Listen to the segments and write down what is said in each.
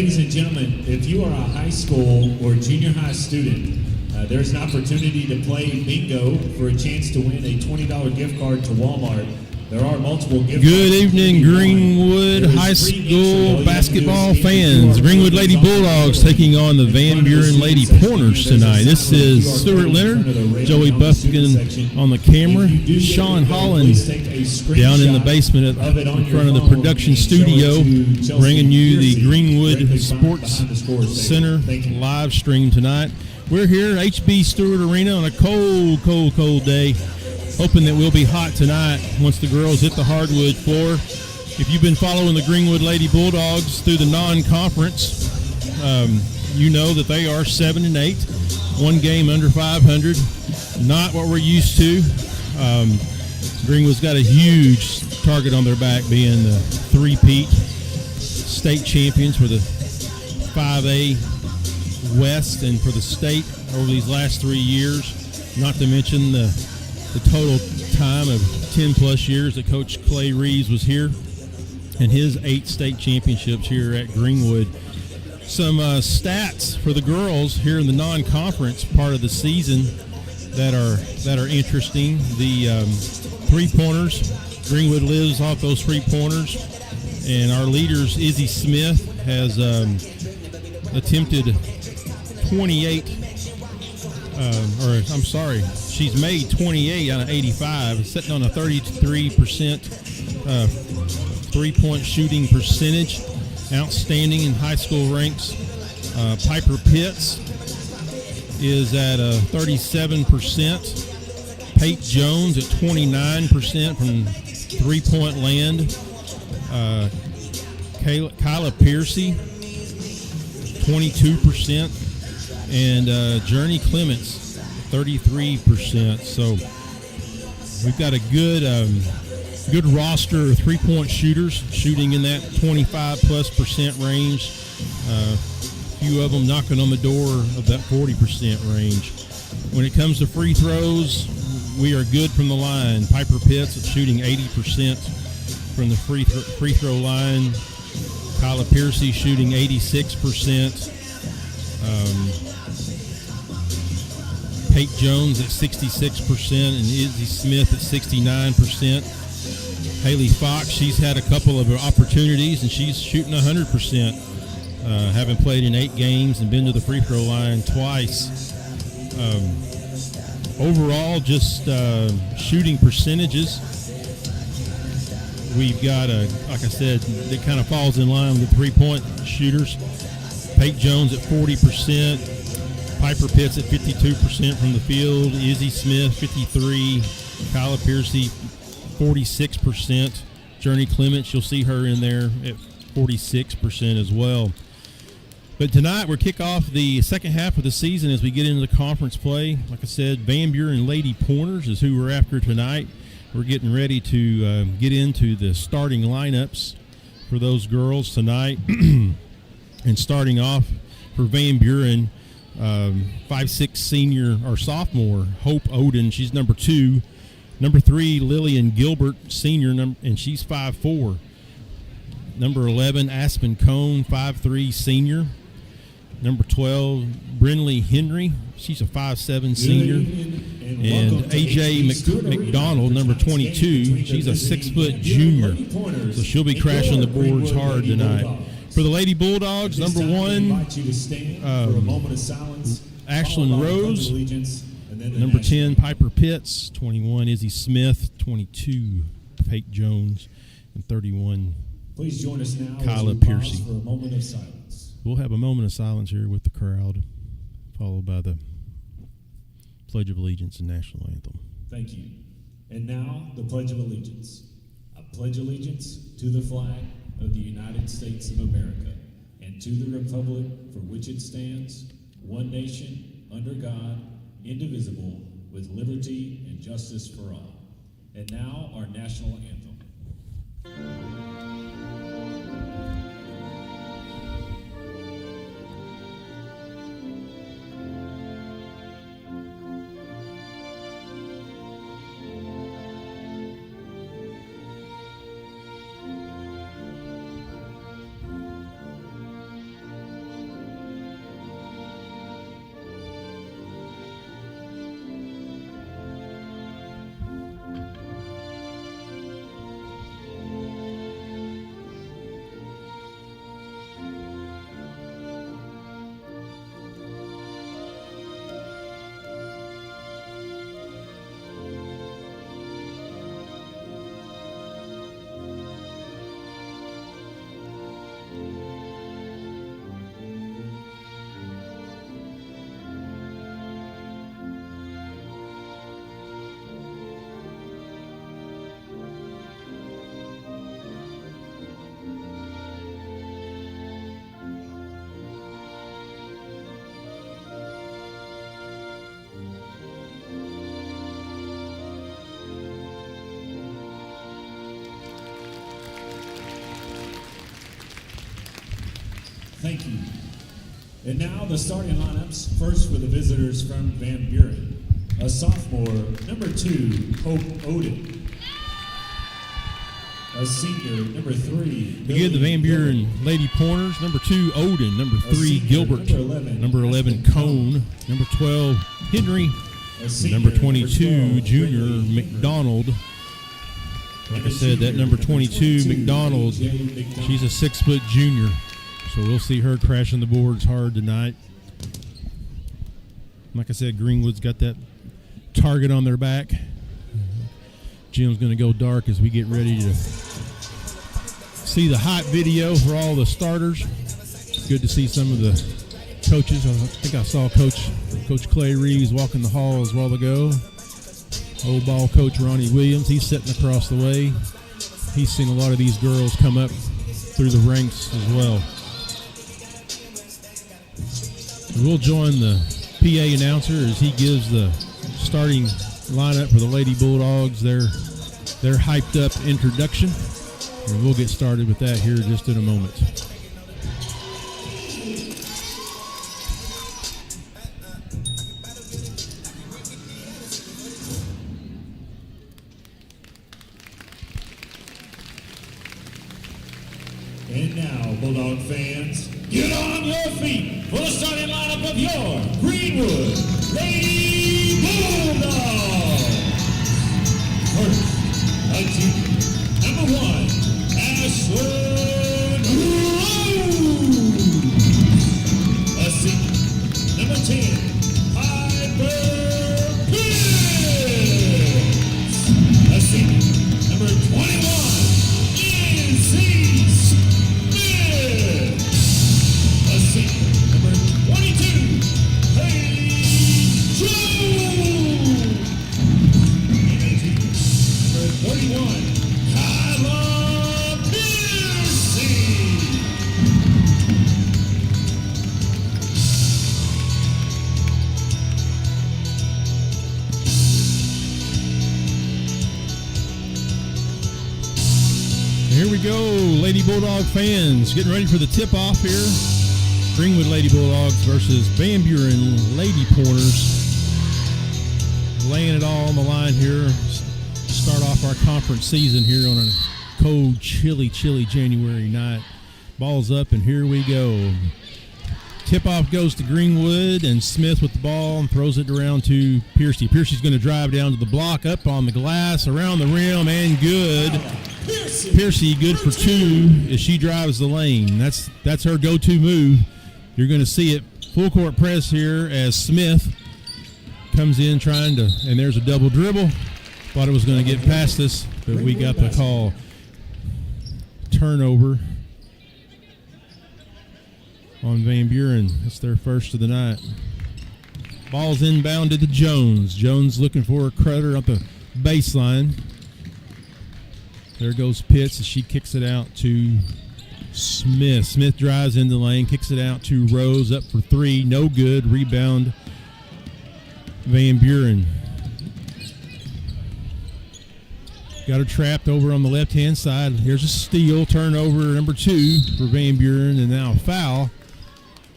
Ladies and gentlemen, if you are a high school or junior high student, there's an opportunity to play bingo for a chance to win a $20 gift card to Walmart. There are multiple gift cards. Good evening, Greenwood High School basketball fans. Greenwood Lady Bulldogs taking on the Van Buren Lady Pointers tonight. This is Stewart Leonard, Joey Buffkin on the camera, Sean Holland down in the basement in front of the production studio, bringing you the Greenwood Sports Center live stream tonight. We're here at HB Stewart Arena on a cold day. Hoping that we'll be hot tonight once the girls hit the hardwood floor. If you've been following the Greenwood Lady Bulldogs through the non-conference, you know that they are 7-8, one game under 500. Not what we're used to. Greenwood's got a huge target on their back, being the three-peat state champions for the 5A West and for the state over these last 3 years. Not to mention the total time of 10-plus years that Coach Clay Reeves was here and his 8 state championships here at Greenwood. Some stats for the girls here in the non-conference part of the season that are interesting. The three-pointers, Greenwood lives off those three-pointers, and our leaders, Izzy Smith, has attempted 28 she's made 28 out of 85, sitting on a 33% three-point shooting percentage. Outstanding in high school ranks. Piper Pitts is at 37%. Pate Jones at 29% from three-point land. Kyla Piercy, 22%. And Journey Clements, 33%. So we've got a good roster of three-point shooters shooting in that 25+% range. A few of them knocking on the door of that 40% range. When it comes to free throws, we are good from the line. Piper Pitts is shooting 80% from the free throw line. Kyla Piercy shooting 86%. Pate Jones at 66% and Izzy Smith at 69%. Haley Fox, she's had a couple of opportunities and she's shooting 100%. Having played in 8 games and been to the free throw line twice. Overall, just shooting percentages. We've got, like I said, it kind of falls in line with the three-point shooters. Pate Jones at 40%. Piper Pitts at 52% from the field. Izzy Smith, 53%. Kyla Piercy, 46%. Journey Clements, you'll see her in there at 46% as well. But tonight we'll kick off the second half of the season as we get into the conference play. Like I said, Van Buren Lady Pointers is who we're after tonight. We're getting ready to get into the starting lineups for those girls tonight. And starting off for Van Buren, 5'6" senior or sophomore Hope Oden, she's number 2. Number 3, Lillian Gilbert, senior, and she's 5'4". Number 11, Aspen Cone, 5'3", senior. Number 12, Brinley Henry, she's a 5'7" senior. And AJ McDonald, number 22, she's a 6-foot junior. So she'll be crashing the boards hard tonight. For the Lady Bulldogs, number 1, Ashlyn Rose. Number 10, Piper Pitts. 21, Izzy Smith. 22, Pate Jones. And 31, please join us now Kyla Piercy. For a moment of silence. We'll have a moment of silence here with the crowd, followed by the Pledge of Allegiance and National Anthem. Thank you. And now, the Pledge of Allegiance. I pledge allegiance to the flag of the United States of America and to the republic for which it stands, one nation, under God, indivisible, with liberty and justice for all. And now, our national anthem. Thank you. And now the starting lineups. First for the visitors from Van Buren. A sophomore, number 2, Hope Odin. A senior, number 3. We get the Van Buren Lady Pointers. Number 2, Odin. Number 3, Gilbert. Number 11, Cone. Number 12, Henry. Number 22, Junior McDonald. Like I said, that number 22, McDonald, she's a 6-foot junior. So we'll see her crashing the boards hard tonight. Like I said, Greenwood's got that target on their back. Jim's going to go dark as we get ready to see the hype video for all the starters. Good to see some of the coaches. I think I saw Coach Clay Reeves walking the halls a while ago. Old ball coach Ronnie Williams, he's sitting across the way. He's seen a lot of these girls come up through the ranks as well. We'll join the PA announcer as he gives the starting lineup for the Lady Bulldogs, their hyped up introduction. And we'll get started with that here just in a moment. And now, Bulldog fans, get on your feet for the starting lineup of your Greenwood Lady Bulldogs. First, a team, number 1, Ashlyn Rose. A senior, number 10, Piper Pitts. A senior, number 21, NC Smith. A senior, number 22, Paige Jones. And a junior, number 31, Kyla Piercy. Here we go, Lady Bulldog fans, getting ready for the tip-off here. Greenwood Lady Bulldogs versus Van Buren Lady Pointers. Laying it all on the line here. Start off our conference season here on a cold, chilly January night. Ball's up, and here we go. Tip-off goes to Greenwood, and Smith with the ball and throws it around to Piercy. Piercy's going to drive down to the block, up on the glass, around the rim, and good. Piercy good for 2 as she drives the lane. That's her go-to move. You're going to see it full court press here as Smith comes in trying to, and there's a double dribble. Thought it was going to get past us, but we got the call. Turnover on Van Buren. That's their first of the night. Ball's inbounded to Jones. Jones looking for a cutter up the baseline. There goes Pitts as she kicks it out to Smith. Smith drives in the lane, kicks it out to Rose, up for 3. No good. Rebound, Van Buren. Got her trapped over on the left-hand side. Here's a steal, turnover, number 2 for Van Buren, and now a foul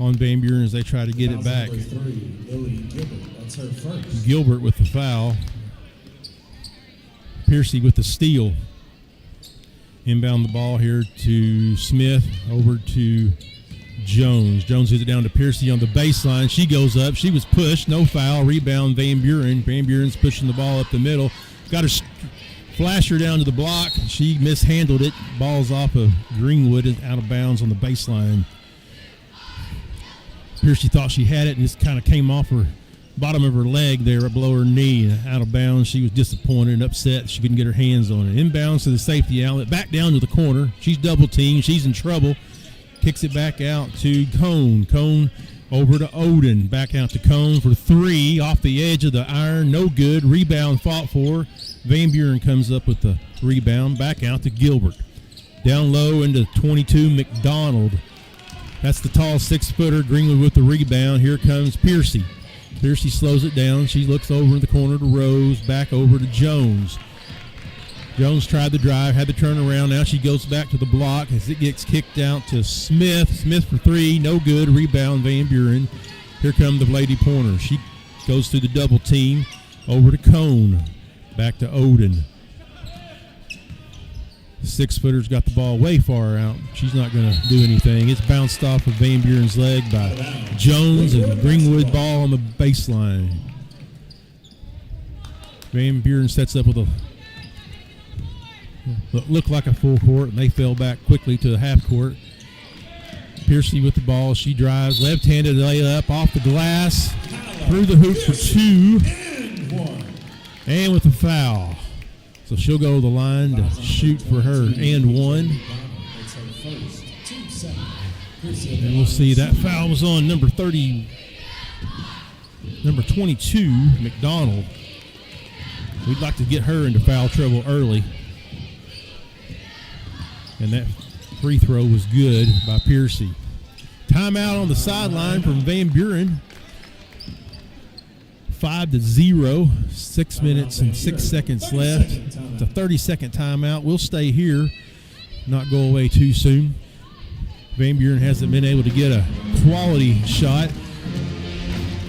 on Van Buren as they try to get it back. Number 3, Lily Gilbert. That's her first. Gilbert with the foul. Piercy with the steal. Inbound the ball here to Smith, over to Jones. Jones hits it down to Piercy on the baseline. She goes up. She was pushed. No foul. Rebound, Van Buren. Van Buren's pushing the ball up the middle. Got her flasher down to the block. She mishandled it. Ball's off of Greenwood, out of bounds on the baseline. Piercy thought she had it and just kind of came off her bottom of her leg there below her knee, out of bounds. She was disappointed and upset she couldn't get her hands on it. Inbounds to the safety outlet, back down to the corner. She's double teamed. She's in trouble. Kicks it back out to Cone. Cone over to Odin. Back out to Cone for 3. Off the edge of the iron. No good. Rebound fought for. Van Buren comes up with the rebound. Back out to Gilbert. Down low into 22, McDonald. That's the tall 6-footer. Greenwood with the rebound. Here comes Piercy. Piercy slows it down. She looks over in the corner to Rose. Back over to Jones. Jones tried the drive, had the turnaround. Now she goes back to the block as it gets kicked out to Smith. Smith for three, no good. Rebound, Van Buren. Here come the Lady Pointers. She goes through the double team. Over to Cone. Back to Oden. 6-footer's got the ball way far out. She's not going to do anything. It's bounced off of Van Buren's leg by Jones, and Greenwood ball on the baseline. Van Buren sets up with a looked like a full court, and they fell back quickly to the half court. Piercy with the ball. She drives, left-handed layup off the glass, through the hoop for two, and with a foul. So she'll go to the line to shoot for her and one. And we'll see that foul was on number 22, McDonald. We'd like to get her into foul trouble early. And that free throw was good by Piercy. Timeout on the sideline from Van Buren. 5-0, 6 minutes and 6 seconds left. It's a 30-second timeout. We'll stay here, not go away too soon. Van Buren hasn't been able to get a quality shot.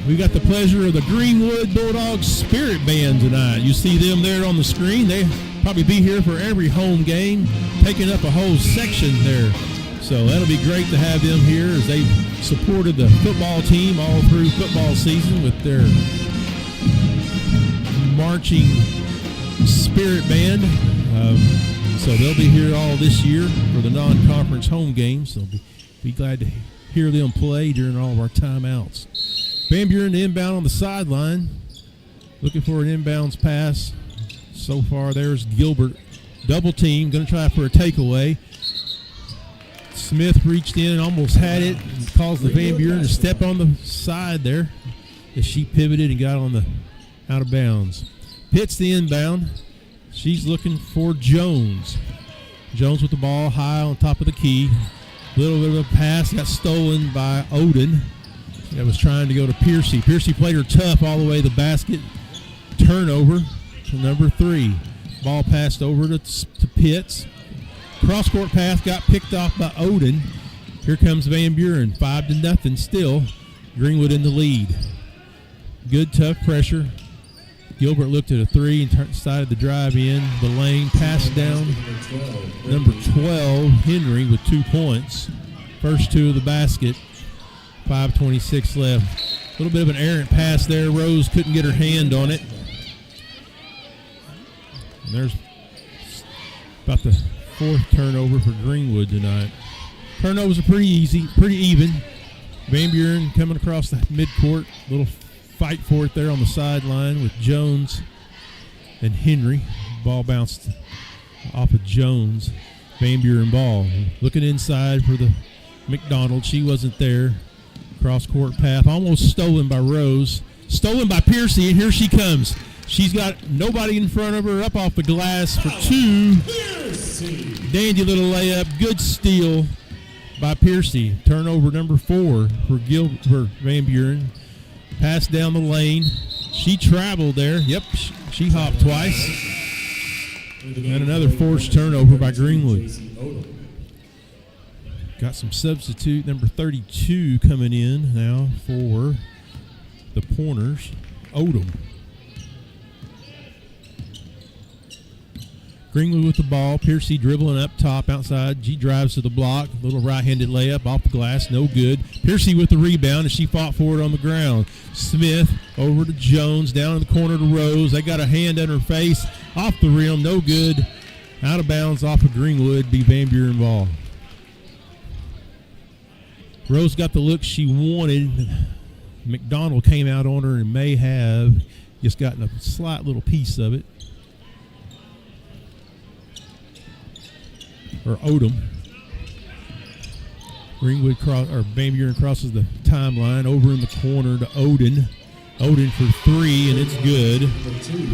We got the pleasure of the Greenwood Bulldogs Spirit Band tonight. You see them there on the screen. They probably be here for every home game, taking up a whole section there. So that'll be great to have them here as they've supported the football team all through football season with their marching spirit band. So they'll be here all this year for the non-conference home games. So be glad to hear them play during all of our timeouts. Van Buren inbound on the sideline, looking for an inbounds pass. So far, there's Gilbert. Double team, going to try for a takeaway. Smith reached in and almost had it and caused the Van Buren to step on the side there as she pivoted and got on the out of bounds. Pitts the inbound. She's looking for Jones. Jones with the ball high on top of the key. Little bit of a pass got stolen by Oden. That was trying to go to Piercy. Piercy played her tough all the way to the basket. Turnover to number 3. Ball passed over to Pitts. Cross-court pass got picked off by Oden. Here comes Van Buren, 5-0 still. Greenwood in the lead. Good tough pressure. Gilbert looked at a 3 and decided to drive in the lane. Pass down. Number 12, Henry, with 2 points. First 2 of the basket. 5:26 left. A little bit of an errant pass there. Rose couldn't get her hand on it. And there's about the 4th turnover for Greenwood tonight. Turnovers are pretty easy, pretty even. Van Buren coming across the midcourt. Little fight for it there on the sideline with Jones and Henry. Ball bounced off of Jones. Van Buren ball. Looking inside for the McDonald. She wasn't there. Cross-court path almost stolen by Rose. Stolen by Piercy, and here she comes. She's got nobody in front of her, up off the glass for 2. Dandy little layup. Good steal by Piercy. Turnover number 4 for Van Buren. Pass down the lane. She traveled there. Yep, she hopped twice. And another forced turnover by Greenwood. Got some substitute, number 32 coming in now for the Pointers. Odom. Greenwood with the ball. Piercy dribbling up top outside. She drives to the block. Little right-handed layup off the glass. No good. Piercy with the rebound, and she fought for it on the ground. Smith over to Jones. Down in the corner to Rose. They got a hand on her face. Off the rim. No good. Out of bounds off of Greenwood. Be Van Buren ball. Rose got the look she wanted. McDonald came out on her and may have just gotten a slight little piece of it. Or Odom. Van Buren crosses the timeline over in the corner to Oden. Oden for 3, and it's good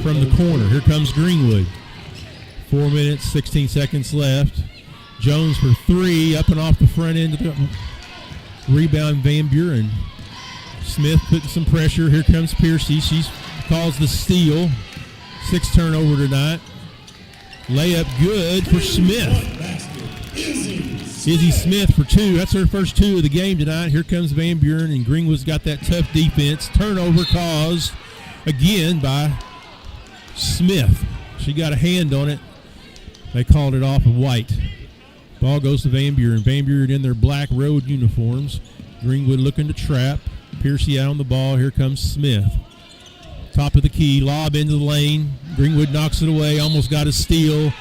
from the corner. Here comes Greenwood. 4 minutes, 16 seconds left. Jones for 3, up and off the front end of the rebound. Van Buren. Smith putting some pressure. Here comes Piercy. She calls the steal. 6 turnover tonight. Layup good for Smith. Izzy Smith for 2. That's her first 2 of the game tonight. Here comes Van Buren, and Greenwood's got that tough defense. Turnover caused again by Smith. She got a hand on it. They called it off of White. Ball goes to Van Buren. Van Buren in their black road uniforms. Greenwood looking to trap. Piercy out on the ball. Here comes Smith. Top of the key. Lob into the lane. Greenwood knocks it away. Almost got a steal.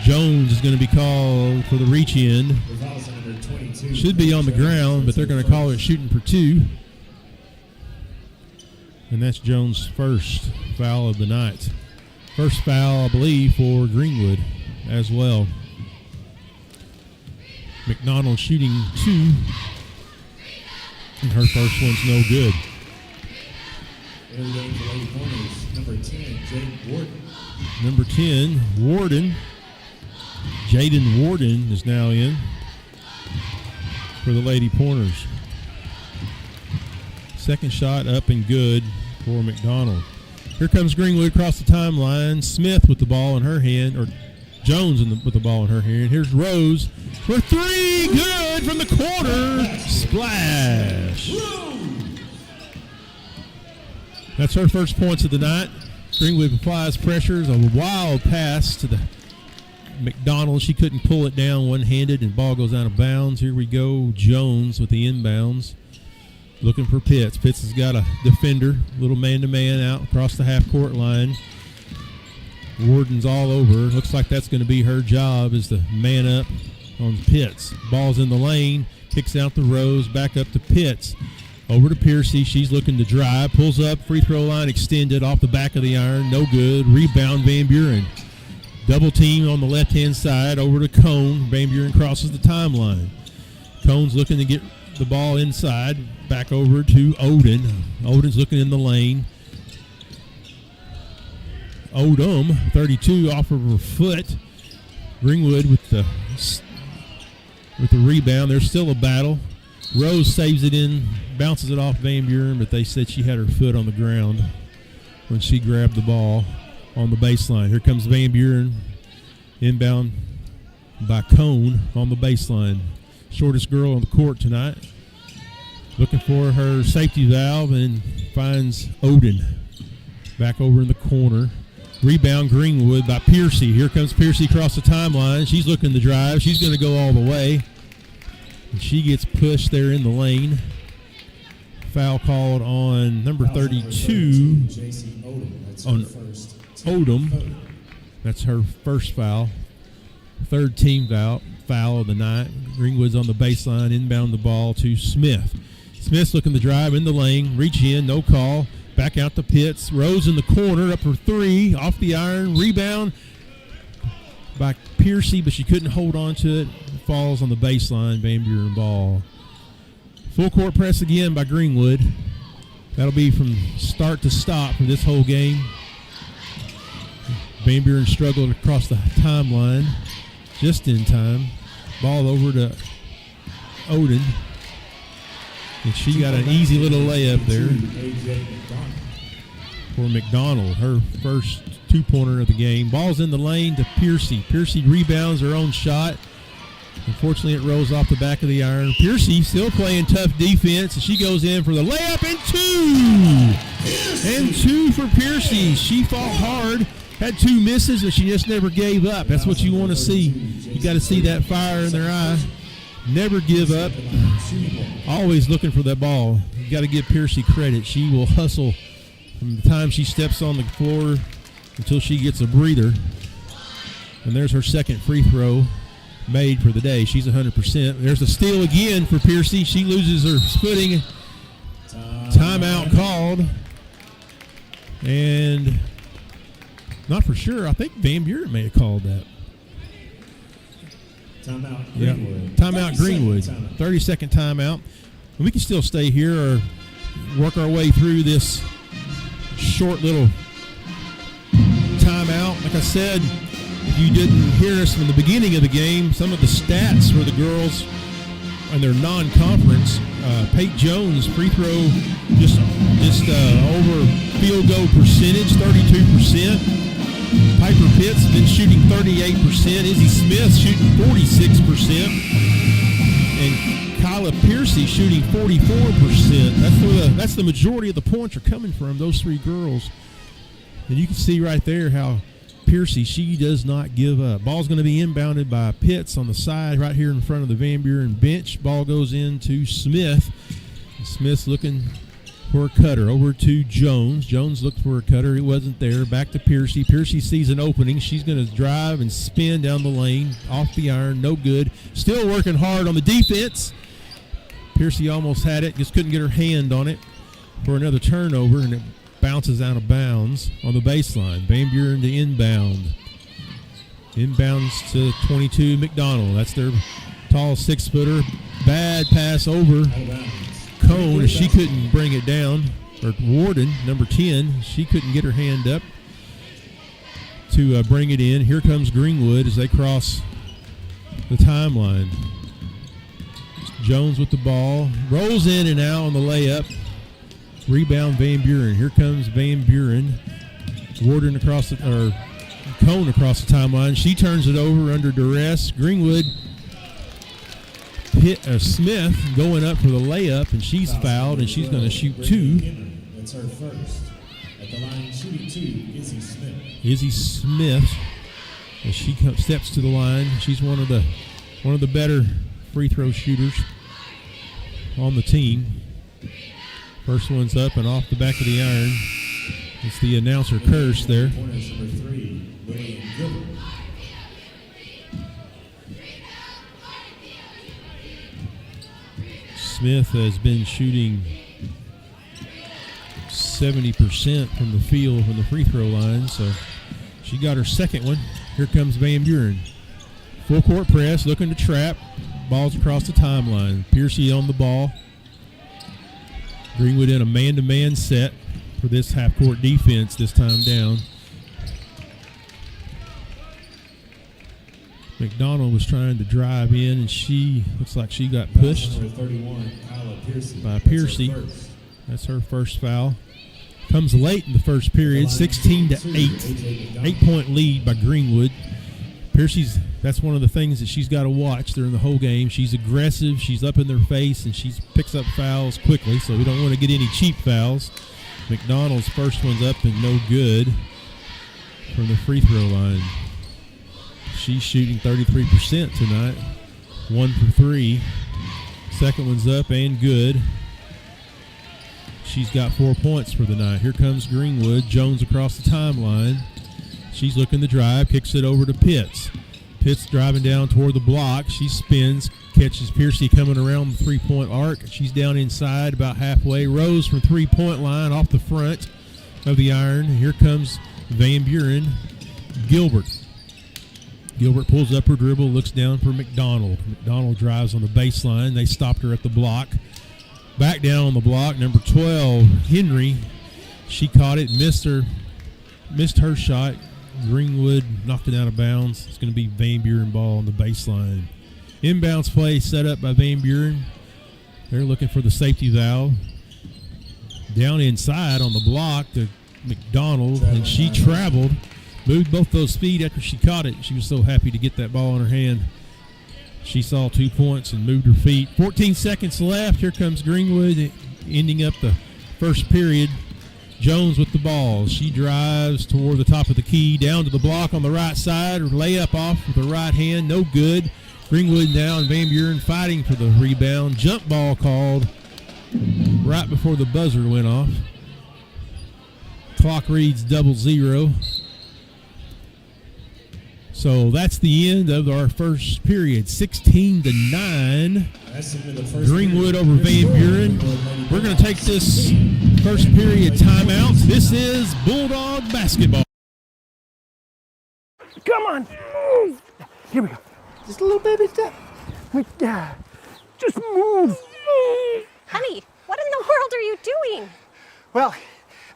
Jones is going to be called for the reach in. Should be on the ground, but they're going to call it shooting for 2. And that's Jones' first foul of the night. First foul, I believe, for Greenwood as well. McDonald shooting 2. And her first one's no good. Number 10, Warden. Jaden Warden is now in for the Lady Pointers. Second shot up and good for McDonald. Here comes Greenwood across the timeline. Smith with the ball in her hand, or Jones with the ball in her hand. Here's Rose for 3. Good from the corner. Splash. That's her first points of the night. Greenwood applies pressures. A wild pass to the McDonald. She couldn't pull it down one-handed, and ball goes out of bounds. Here we go. Jones with the inbounds. Looking for Pitts. Pitts has got a defender. Little man-to-man out across the half-court line. Warden's all over. Looks like that's going to be her job, is to man up on Pitts. Ball's in the lane. Kicks out the Rose. Back up to Pitts. Over to Piercy. She's looking to drive. Pulls up. Free throw line extended off the back of the iron. No good. Rebound Van Buren. Double team on the left-hand side. Over to Cone. Van Buren crosses the timeline. Cone's looking to get the ball inside. Back over to Odin. Odin's looking in the lane. Odom, 32 off of her foot. Greenwood with the rebound. There's still a battle. Rose saves it in, bounces it off Van Buren, but they said she had her foot on the ground when she grabbed the ball on the baseline. Here comes Van Buren, inbound by Cone on the baseline. Shortest girl on the court tonight. Looking for her safety valve and finds Odin. Back over in the corner. Rebound Greenwood by Piercy. Here comes Piercy across the timeline. She's looking to drive. She's going to go all the way. And she gets pushed there in the lane. Foul called on number 32 on Odom. That's her first foul. Third team foul of the night. Greenwood's on the baseline, inbound the ball to Smith. Smith's looking to drive in the lane, reach in, no call. Back out to Pitts. Rose in the corner, up for 3, off the iron. Rebound by Piercy, but she couldn't hold on to it. Falls on the baseline, Van Buren ball. Full court press again by Greenwood. That'll be from start to stop for this whole game. Van Buren struggled across the timeline just in time. Ball over to Odin. And she got an easy little layup there for McDonald. Her first 2-pointer of the game. Ball's in the lane to Piercy. Piercy rebounds her own shot. Unfortunately, it rolls off the back of the iron. Piercy still playing tough defense, and she goes in for the layup and 2 for Piercy. She fought hard, had 2 misses, and she just never gave up. That's what you want to see. You got to see that fire in their eye. Never give up. Always looking for that ball. You got to give Piercy credit. She will hustle from the time she steps on the floor until she gets a breather. And there's her second free throw made for the day. She's 100%. There's a steal again for Piercy. She loses her footing. Timeout called. And not for sure. I think Van Buren may have called that. Timeout Greenwood. Yeah. Timeout Greenwood. 30-second timeout. We can still stay here or work our way through this short little timeout. Like I said, if you didn't hear us from the beginning of the game, some of the stats for the girls in their non-conference, Pate Jones free throw just over field goal percentage, 32%. Piper Pitts been shooting 38%. Izzy Smith shooting 46%. And Kyla Piercy shooting 44%. That's the majority of the points are coming from those three girls. And you can see right there how Piercy, she does not give up. Ball's going to be inbounded by Pitts on the side right here in front of the Van Buren bench. Ball goes into Smith. Smith's looking for a cutter. Over to Jones. Jones looked for a cutter. It wasn't there. Back to Piercy. Piercy sees an opening. She's going to drive and spin down the lane. Off the iron. No good. Still working hard on the defense. Piercy almost had it. Just couldn't get her hand on it for another turnover, and it bounces out of bounds on the baseline. Van Buren to inbound. Inbounds to 22 McDonald. That's their tall 6-footer. Bad pass over Cone, as she couldn't bring it down. Or Warden, number 10, she couldn't get her hand up to bring it in. Here comes Greenwood as they cross the timeline. Jones with the ball. Rolls in and out on the layup. Rebound Van Buren. Here comes Van Buren. Warden across the, or Cone across the timeline. She turns it over under duress. Greenwood, Smith going up for the layup, and she's fouled, and she's going to shoot two. That's her first. At the line, shooting two, Izzy Smith. Izzy Smith, as she steps to the line. She's one of the better free throw shooters on the team. First one's up and off the back of the iron. It's the announcer curse there. Corners number 3, William Gilbert. Smith has been shooting 70% from the field from the free throw line, so she got her second one. Here comes Van Buren. Full court press, looking to trap. Ball's across the timeline. Piercy on the ball. Greenwood in a man-to-man set for this half-court defense this time down. McDonald was trying to drive in, and she looks like she got pushed by Piercy. That's her first foul. Comes late in the first period, 16-8. 8-point lead by Greenwood. Piercy's, that's one of the things that she's got to watch during the whole game. She's aggressive, she's up in their face, and she picks up fouls quickly, so we don't want to get any cheap fouls. McDonald's first one's up and no good from the free throw line. She's shooting 33% tonight, 1 for 3. Second one's up and good. She's got 4 points for the night. Here comes Greenwood. Jones across the timeline. She's looking to drive, kicks it over to Pitts. Pitts driving down toward the block. She spins, catches Piercy coming around the three-point arc. She's down inside about halfway. Rose from three-point line off the front of the iron. Here comes Van Buren. Gilbert pulls up her dribble, looks down for McDonald. McDonald drives on the baseline. They stopped her at the block. Back down on the block, number 12, Henry. She caught it, missed her shot. Greenwood knocked it out of bounds. It's going to be Van Buren ball on the baseline. Inbounds play set up by Van Buren. They're looking for the safety valve. Down inside on the block to McDonald, and she traveled. Moved both those feet after she caught it. She was so happy to get that ball in her hand. She saw 2 points and moved her feet. 14 seconds left. Here comes Greenwood ending up the first period. Jones with the ball. She drives toward the top of the key, down to the block on the right side. Layup off with the right hand, no good. Greenwood down, Van Buren fighting for the rebound. Jump ball called right before the buzzer went off. Clock reads 00. So that's the end of our first period, 16-9. Greenwood over Van Buren. We're going to take this first period timeout. This is Bulldog basketball. Come on, move. Here we go. Just a little baby step. Just move. Honey, what in the world are you doing? Well,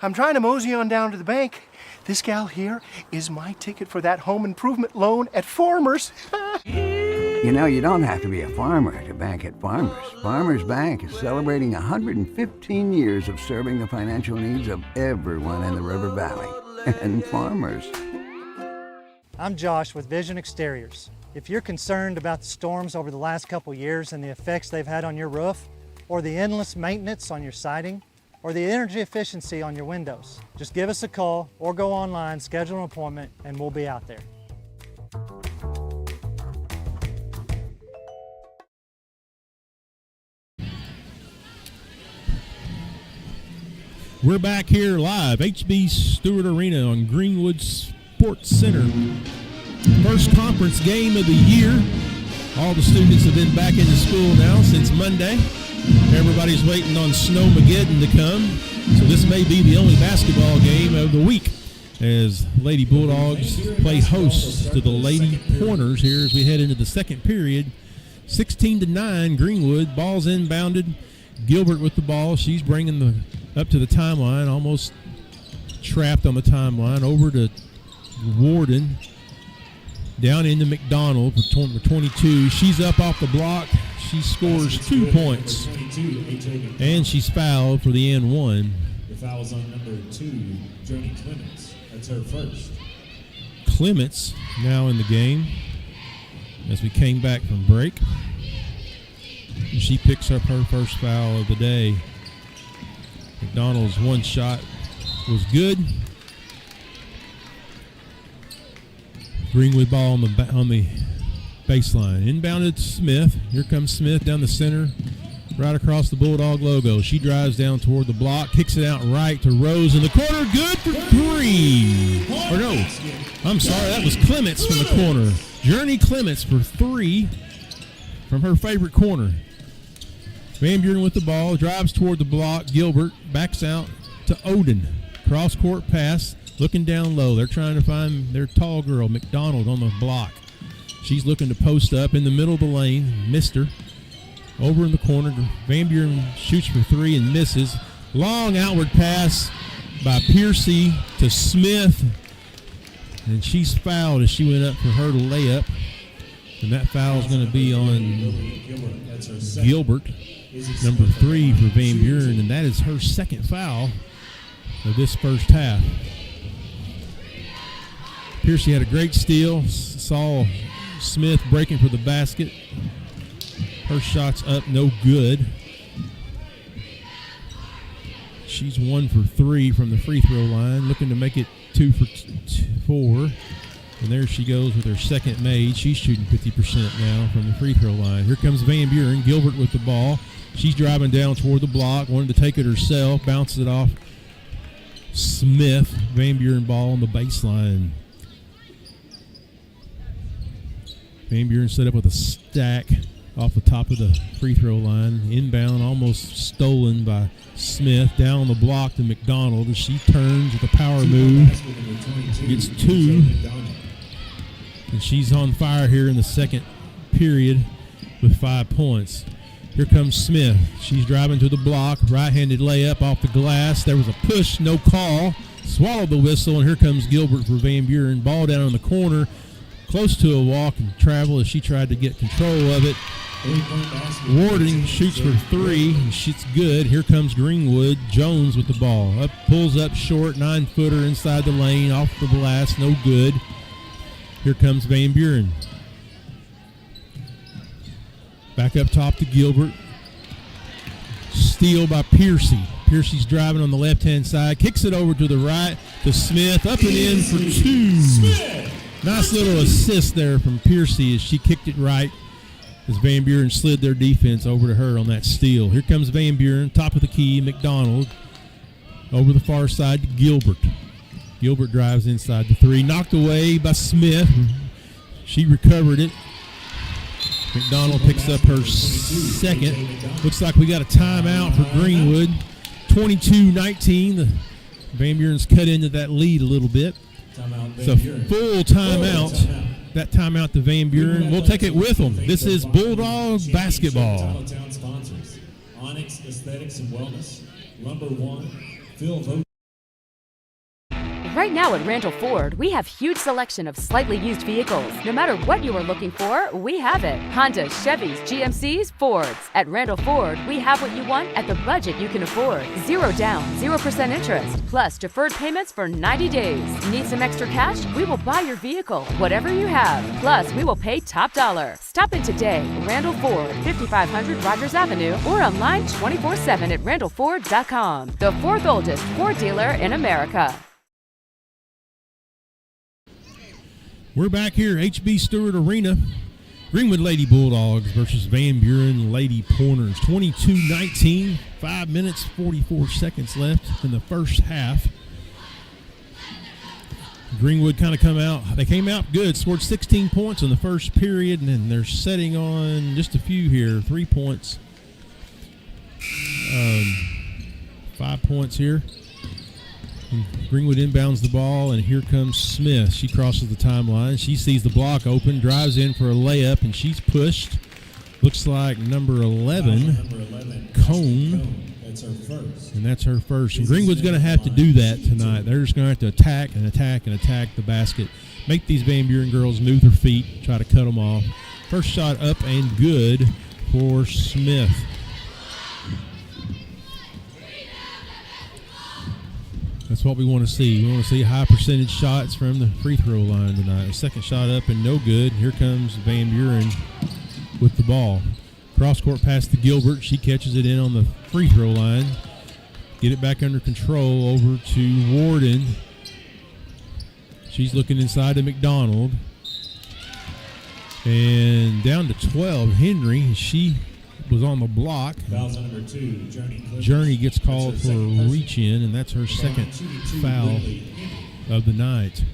I'm trying to mosey on down to the bank. This gal here is my ticket for that home improvement loan at Farmers. You know, you don't have to be a farmer to bank at Farmers. Farmers Bank is celebrating 115 years of serving the financial needs of everyone in the River Valley. And farmers, I'm Josh with Vision Exteriors. If you're concerned about the storms over the last couple years and the effects they've had on your roof, or the endless maintenance on your siding, or the energy efficiency on your windows, just give us a call or go online, schedule an appointment, and we'll be out there. We're back here live, HB Stewart Arena on Greenwood Sports Center. First conference game of the year. All the students have been back into school now since Monday. Everybody's waiting on Snowmageddon to come. So this may be the only basketball game of the week as Lady Bulldogs play host to the Lady Pointers here as we head into the second period. 16-9, Greenwood. Ball's inbounded. Gilbert with the ball. She's bringing the up to the timeline, almost trapped on the timeline. Over to Warden. Down into McDonald for 22. She's up off the block. She scores 2 points. And she's fouled for the and one. The foul's on number 2, Journey Clements. That's her first. Clements now in the game as we came back from break. And she picks up her first foul of the day. McDonald's one shot was good. Greenwood ball on the baseline. Inbounded Smith. Here comes Smith down the center, right across the Bulldog logo. She drives down toward the block, kicks it out right to Rose in the corner. Good for 3. Or no, I'm sorry, that was Clements from the corner. Journey Clements for 3 from her favorite corner. Van Buren with the ball, drives toward the block. Gilbert backs out to Oden. Cross-court pass, looking down low. They're trying to find their tall girl, McDonald, on the block. She's looking to post up in the middle of the lane. Missed her. Over in the corner, Van Buren shoots for 3 and misses. Long outward pass by Piercy to Smith. And she's fouled as she went up for her layup. And that foul is going to be on Gilbert. Number 3 for Van Buren, and that is her second foul of this first half. Piercy had a great steal. Saw Smith breaking for the basket. Her shot's up, no good. She's 1 for 3 from the free throw line, looking to make it 2 for 4. And there she goes with her second made. She's shooting 50% now from the free throw line. Here comes Van Buren. Gilbert with the ball. She's driving down toward the block. Wanted to take it herself. Bounces it off Smith. Van Buren ball on the baseline. Van Buren set up with a stack off the top of the free throw line. Inbound, almost stolen by Smith. Down on the block to McDonald as she turns with a power move. Gets 2. And she's on fire here in the second period with 5 points. Here comes Smith. She's driving to the block. Right-handed layup off the glass. There was a push, no call. Swallowed the whistle, and here comes Gilbert for Van Buren. Ball down in the corner. Close to a walk and travel as she tried to get control of it. Warden shoots for 3, and shoots good. Here comes Greenwood. Jones with the ball. Up, pulls up short, 9-footer inside the lane, off the glass, no good. Here comes Van Buren. Back up top to Gilbert. Steal by Piercy. Piercy's driving on the left-hand side. Kicks it over to the right to Smith. Up and in for 2. Nice little assist there from Piercy as she kicked it right as Van Buren slid their defense over to her on that steal. Here comes Van Buren, top of the key, McDonald. Over the far side to Gilbert. Gilbert drives inside the 3. Knocked away by Smith. She recovered it. McDonald picks up her second. Looks like we got a timeout for Greenwood. 22-19. Van Buren's cut into that lead a little bit. It's a full timeout. That timeout to Van Buren. We'll take it with them. This is Bulldog basketball. Onyx Aesthetics and Wellness. Number 1, Phil Vogt. Right now at Randall Ford, we have huge selection of slightly used vehicles. No matter what you are looking for, we have it. Hondas, Chevys, GMCs, Fords. At Randall Ford, we have what you want at the budget you can afford. 0 down, 0% interest, plus deferred payments for 90 days. Need some extra cash? We will buy your vehicle, whatever you have. Plus, we will pay top dollar. Stop in today. Randall Ford, 5500 Rogers Avenue, or online 24/7 at randallford.com. The fourth oldest Ford dealer in America. We're back here, HB Stewart Arena. Greenwood Lady Bulldogs versus Van Buren Lady Pointers. 22-19, 5 minutes, 44 seconds left in the first half. Greenwood kind of came out good, scored 16 points in the first period, and then they're setting on just a few here, 3 points. 5 points here. Greenwood inbounds the ball, and here comes Smith. She crosses the timeline. She sees the block open, drives in for a layup, and she's pushed. Looks like number 11, Cone. That's her first. And that's her first. And Greenwood's going to have to do that tonight. They're just going to have to attack the basket. Make these Van Buren girls move their feet, try to cut them off. First shot up and good for Smith. That's what we want to see. We want to see high percentage shots from the free throw line tonight. Second shot up and no good. Here comes Van Buren with the ball. Cross court pass to Gilbert. She catches it in on the free throw line. Get it back under control over to Warden. She's looking inside to McDonald. And down to 12, Henry. She was on the block. Fouls on number 2, Journey gets called for a reach in, and that's her second foul of the night.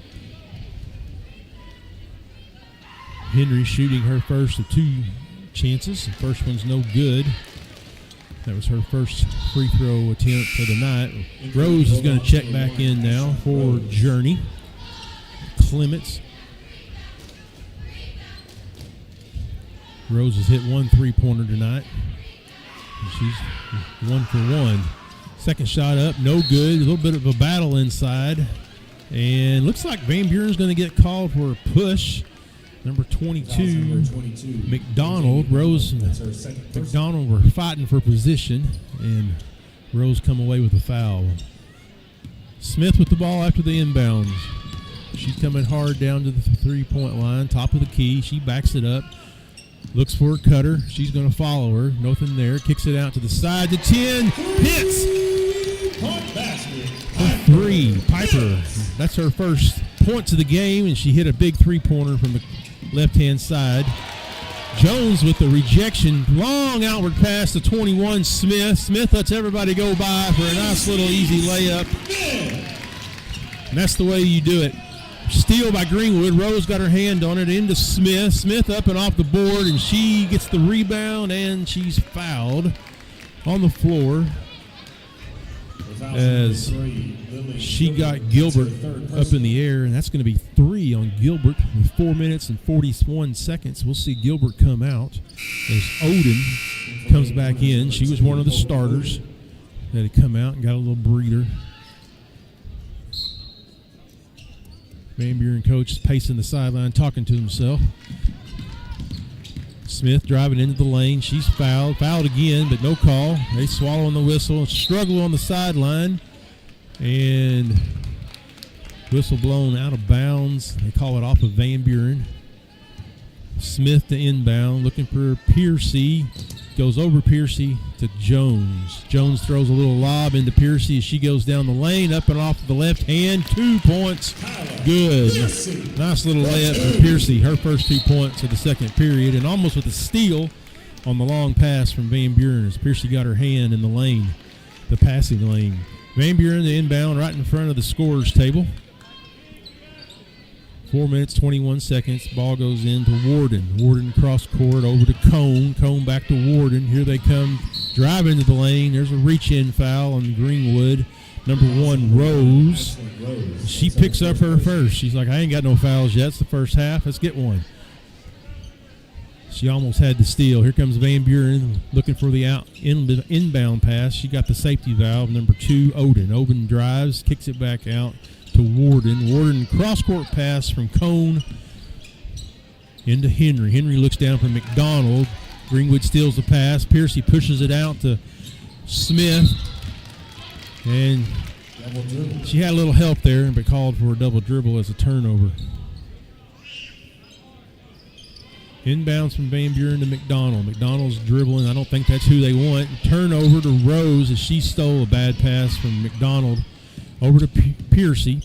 Henry shooting her first of 2 chances. The first one's no good. That was her first free throw attempt for the night. Rose is going to check back in now for Journey. Clements. Rose has hit 1 3-pointer tonight. And she's 1 for 1. Second shot up, no good. A little bit of a battle inside. And looks like Van Buren's going to get called for a push. Number 22, McDonald. Rose and McDonald were fighting for position, and Rose come away with a foul. Smith with the ball after the inbounds. She's coming hard down to the 3-point line, top of the key. She backs it up, looks for a cutter. She's going to follow her. Nothing there. Kicks it out to the side to 10. Hits! For 3. Piper. That's her first points of the game, and she hit a big 3-pointer from the left-hand side. Jones with the rejection. Long outward pass to 21, Smith. Smith lets everybody go by for a nice little easy layup. And that's the way you do it. Steal by Greenwood. Rose got her hand on it into Smith. Smith up and off the board, and she gets the rebound, and she's fouled on the floor as she got Gilbert up in the air, and that's going to be 3 on Gilbert with 4 minutes and 41 seconds. We'll see Gilbert come out as Odin comes back in. She was one of the starters that had come out and got a little breather. Van Buren coach is pacing the sideline, talking to himself. Smith driving into the lane. She's fouled again, but no call. They swallowing the whistle, struggle on the sideline, and whistle blown out of bounds. They call it off of Van Buren. Smith to inbound, looking for Piercy. Goes over Piercy to Jones. Jones throws a little lob into Piercy as she goes down the lane, up and off the left hand. 2 points. Good. Nice little layup for Piercy. Her first 2 points of the second period, and almost with a steal on the long pass from Van Buren as Piercy got her hand in the lane, the passing lane. Van Buren, the inbound, right in front of the scorer's table. 4 minutes, 21 seconds. Ball goes in to Warden. Warden cross court over to Cone. Cone back to Warden. Here they come, drive into the lane. There's a reach-in foul on Greenwood. Number 1, Rose. She picks up her first. She's like, I ain't got no fouls yet. It's the first half. Let's get one. She almost had the steal. Here comes Van Buren looking for the inbound pass. She got the safety valve. Number 2, Odin. Odin drives, kicks it back out to Warden. Warden cross-court pass from Cone into Henry. Henry looks down for McDonald. Greenwood steals the pass. Piercy pushes it out to Smith. And she had a little help there, but called for a double dribble as a turnover. Inbounds from Van Buren to McDonald. McDonald's dribbling. I don't think that's who they want. Turnover to Rose as she stole a bad pass from McDonald over to Piercy.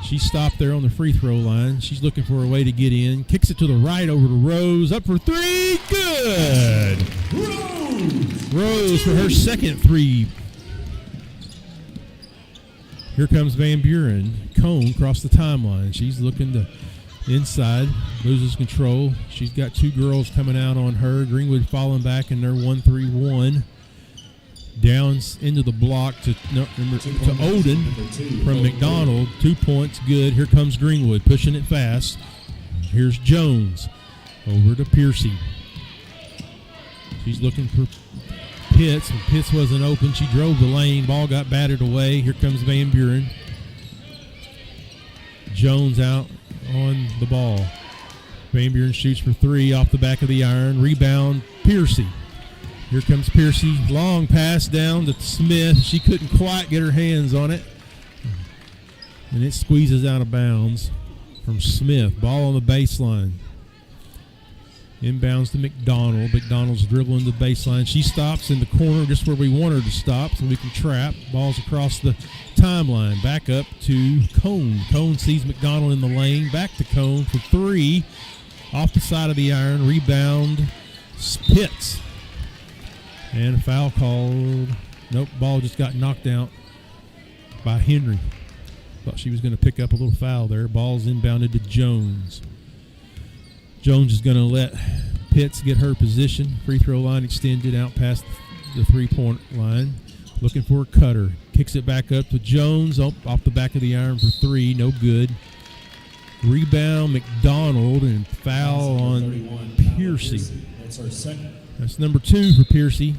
She stopped there on the free throw line. She's looking for a way to get in. Kicks it to the right over to Rose. Up for three. Good. Rose for her second three. Here comes Van Buren. Cone across the timeline. She's looking to inside, loses control. She's got two girls coming out on her. Greenwood falling back in their 1-3-1. Downs into the block to Oden from McDonald. 2 points, good. Here comes Greenwood, pushing it fast. Here's Jones over to Piercy. She's looking for Pitts, and Pitts wasn't open. She drove the lane. Ball got batted away. Here comes Van Buren. Jones out on the ball. Van Buren shoots for three off the back of the iron. Rebound, Piercy. Here comes Piercy. Long pass down to Smith. She couldn't quite get her hands on it. And it squeezes out of bounds from Smith. Ball on the baseline. Inbounds to McDonald. McDonald's dribbling the baseline. She stops in the corner just where we want her to stop so we can trap. Ball's across the timeline. Back up to Cone. Cone sees McDonald in the lane. Back to Cone for three. Off the side of the iron. Rebound. Pitts. And a foul called. Nope, ball just got knocked out by Henry. Thought she was going to pick up a little foul there. Ball's inbounded to Jones. Jones is going to let Pitts get her position. Free throw line extended out past the three-point line. Looking for a cutter. Kicks it back up to Jones. Off the back of the iron for three. No good. Rebound, McDonald, and foul on Piercy. That's our second. That's number 2 for Piercy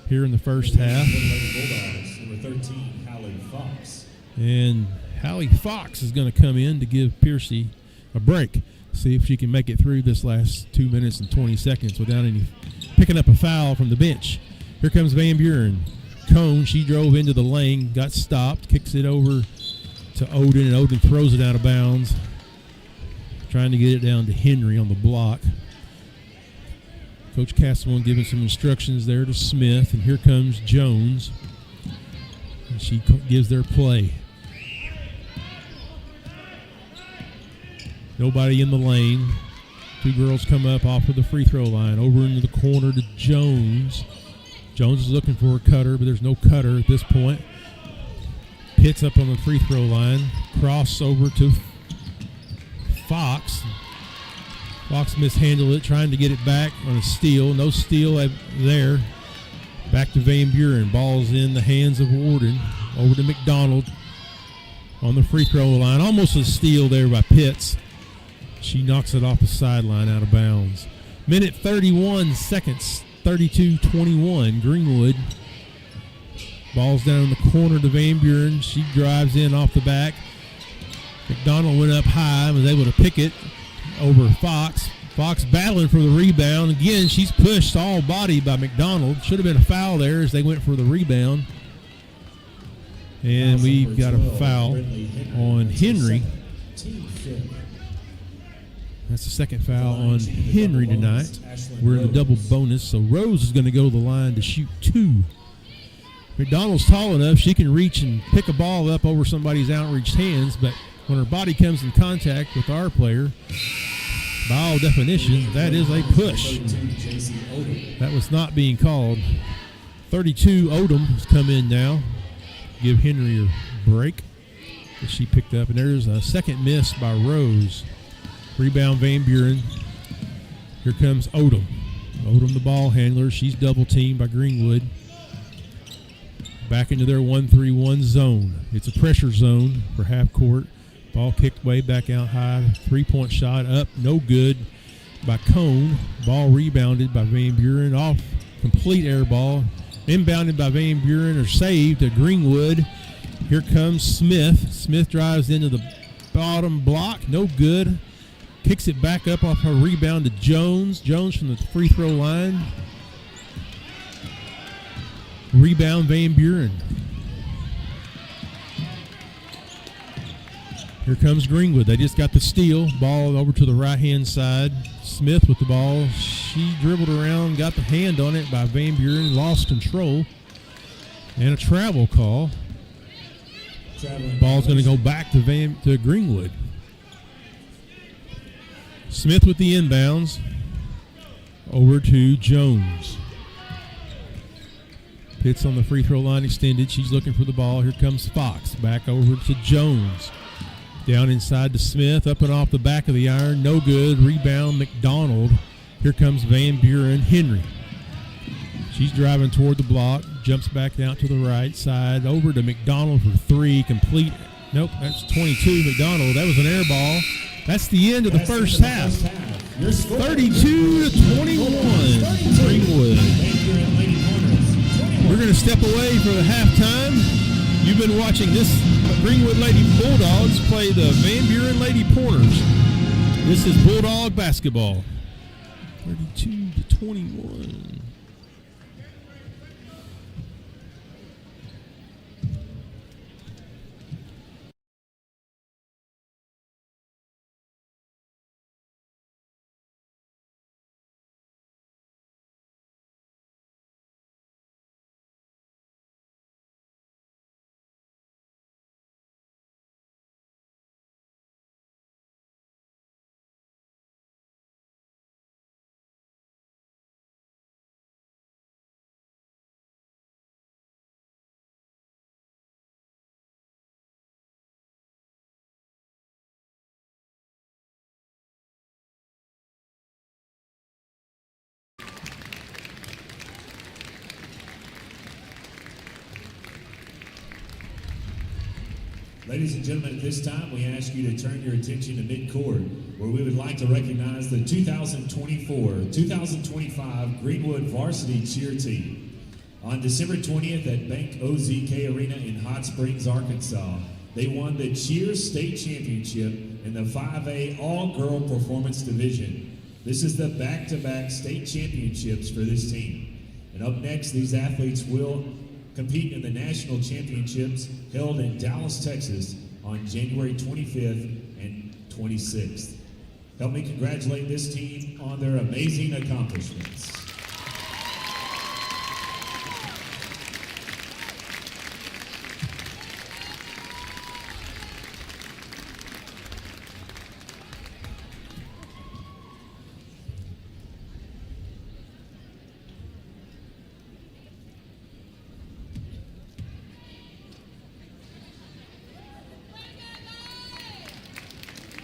here in the first half. Bulldogs, number 13, Hallie Fox. And Hallie Fox is going to come in to give Piercy a break. See if she can make it through this last 2 minutes and 20 seconds without any picking up a foul from the bench. Here comes Van Buren. Cone, she drove into the lane, got stopped, kicks it over to Oden, and Oden throws it out of bounds. Trying to get it down to Henry on the block. Coach Castleman giving some instructions there to Smith, and here comes Jones. And she gives their play. Nobody in the lane. Two girls come up off of the free throw line. Over into the corner to Jones. Jones is looking for a cutter, but there's no cutter at this point. Pitts up on the free throw line. Cross over to Fox. Fox mishandled it, trying to get it back on a steal. No steal there. Back to Van Buren. Ball's in the hands of Warden. Over to McDonald on the free throw line. Almost a steal there by Pitts. She knocks it off the sideline out of bounds. Minute 31 seconds, 32-21. Greenwood. Ball's down in the corner to Van Buren. She drives in off the back. McDonald went up high and was able to pick it over Fox. Fox battling for the rebound. Again, she's pushed all body by McDonald. Should have been a foul there as they went for the rebound. And we've got a foul on Henry. That's the second foul on Henry tonight. We're in the double bonus, so Rose is going to go to the line to shoot 2. McDonald's tall enough, she can reach and pick a ball up over somebody's outreached hands, but when her body comes in contact with our player, by all definition, that is a push. That was not being called. 32, Odom has come in now. Give Henry a break that she picked up, and there's a second miss by Rose. Rebound Van Buren. Here comes Odom. Odom the ball handler. She's double teamed by Greenwood. Back into their 1-3-1 zone. It's a pressure zone for half court. Ball kicked way back out high. 3-point shot up. No good by Cone. Ball rebounded by Van Buren. Off. Complete air ball. Inbounded by Van Buren or saved to Greenwood. Here comes Smith. Smith drives into the bottom block. No good. Kicks it back up off her rebound to Jones. Jones from the free throw line. Rebound Van Buren. Here comes Greenwood. They just got the steal. Ball over to the right-hand side. Smith with the ball. She dribbled around, got the hand on it by Van Buren, lost control. And a travel call. Ball's going to go back to Greenwood. Smith with the inbounds. Over to Jones. Pitts on the free throw line extended. She's looking for the ball. Here comes Fox. Back over to Jones. Down inside to Smith. Up and off the back of the iron. No good. Rebound McDonald. Here comes Van Buren. Henry. She's driving toward the block. Jumps back out to the right side. Over to McDonald for three. Complete. Nope, that's 22. McDonald. That was an air ball. That's the end of the first half. 32 to 21. Greenwood. We're going to step away for the halftime. You've been watching this Greenwood Lady Bulldogs play the Van Buren Lady Pointers. This is Bulldog basketball. 32 to 21. Ladies and gentlemen, at this time, we ask you to turn your attention to midcourt, where we would like to recognize the 2024-2025 Greenwood Varsity Cheer Team. On December 20th at Bank OZK Arena in Hot Springs, Arkansas, they won the Cheer State Championship in the 5A All-Girl Performance Division. This is the back-to-back state championships for this team. And up next, these athletes will compete in the national championships held in Dallas, Texas on January 25th and 26th. Help me congratulate this team on their amazing accomplishments.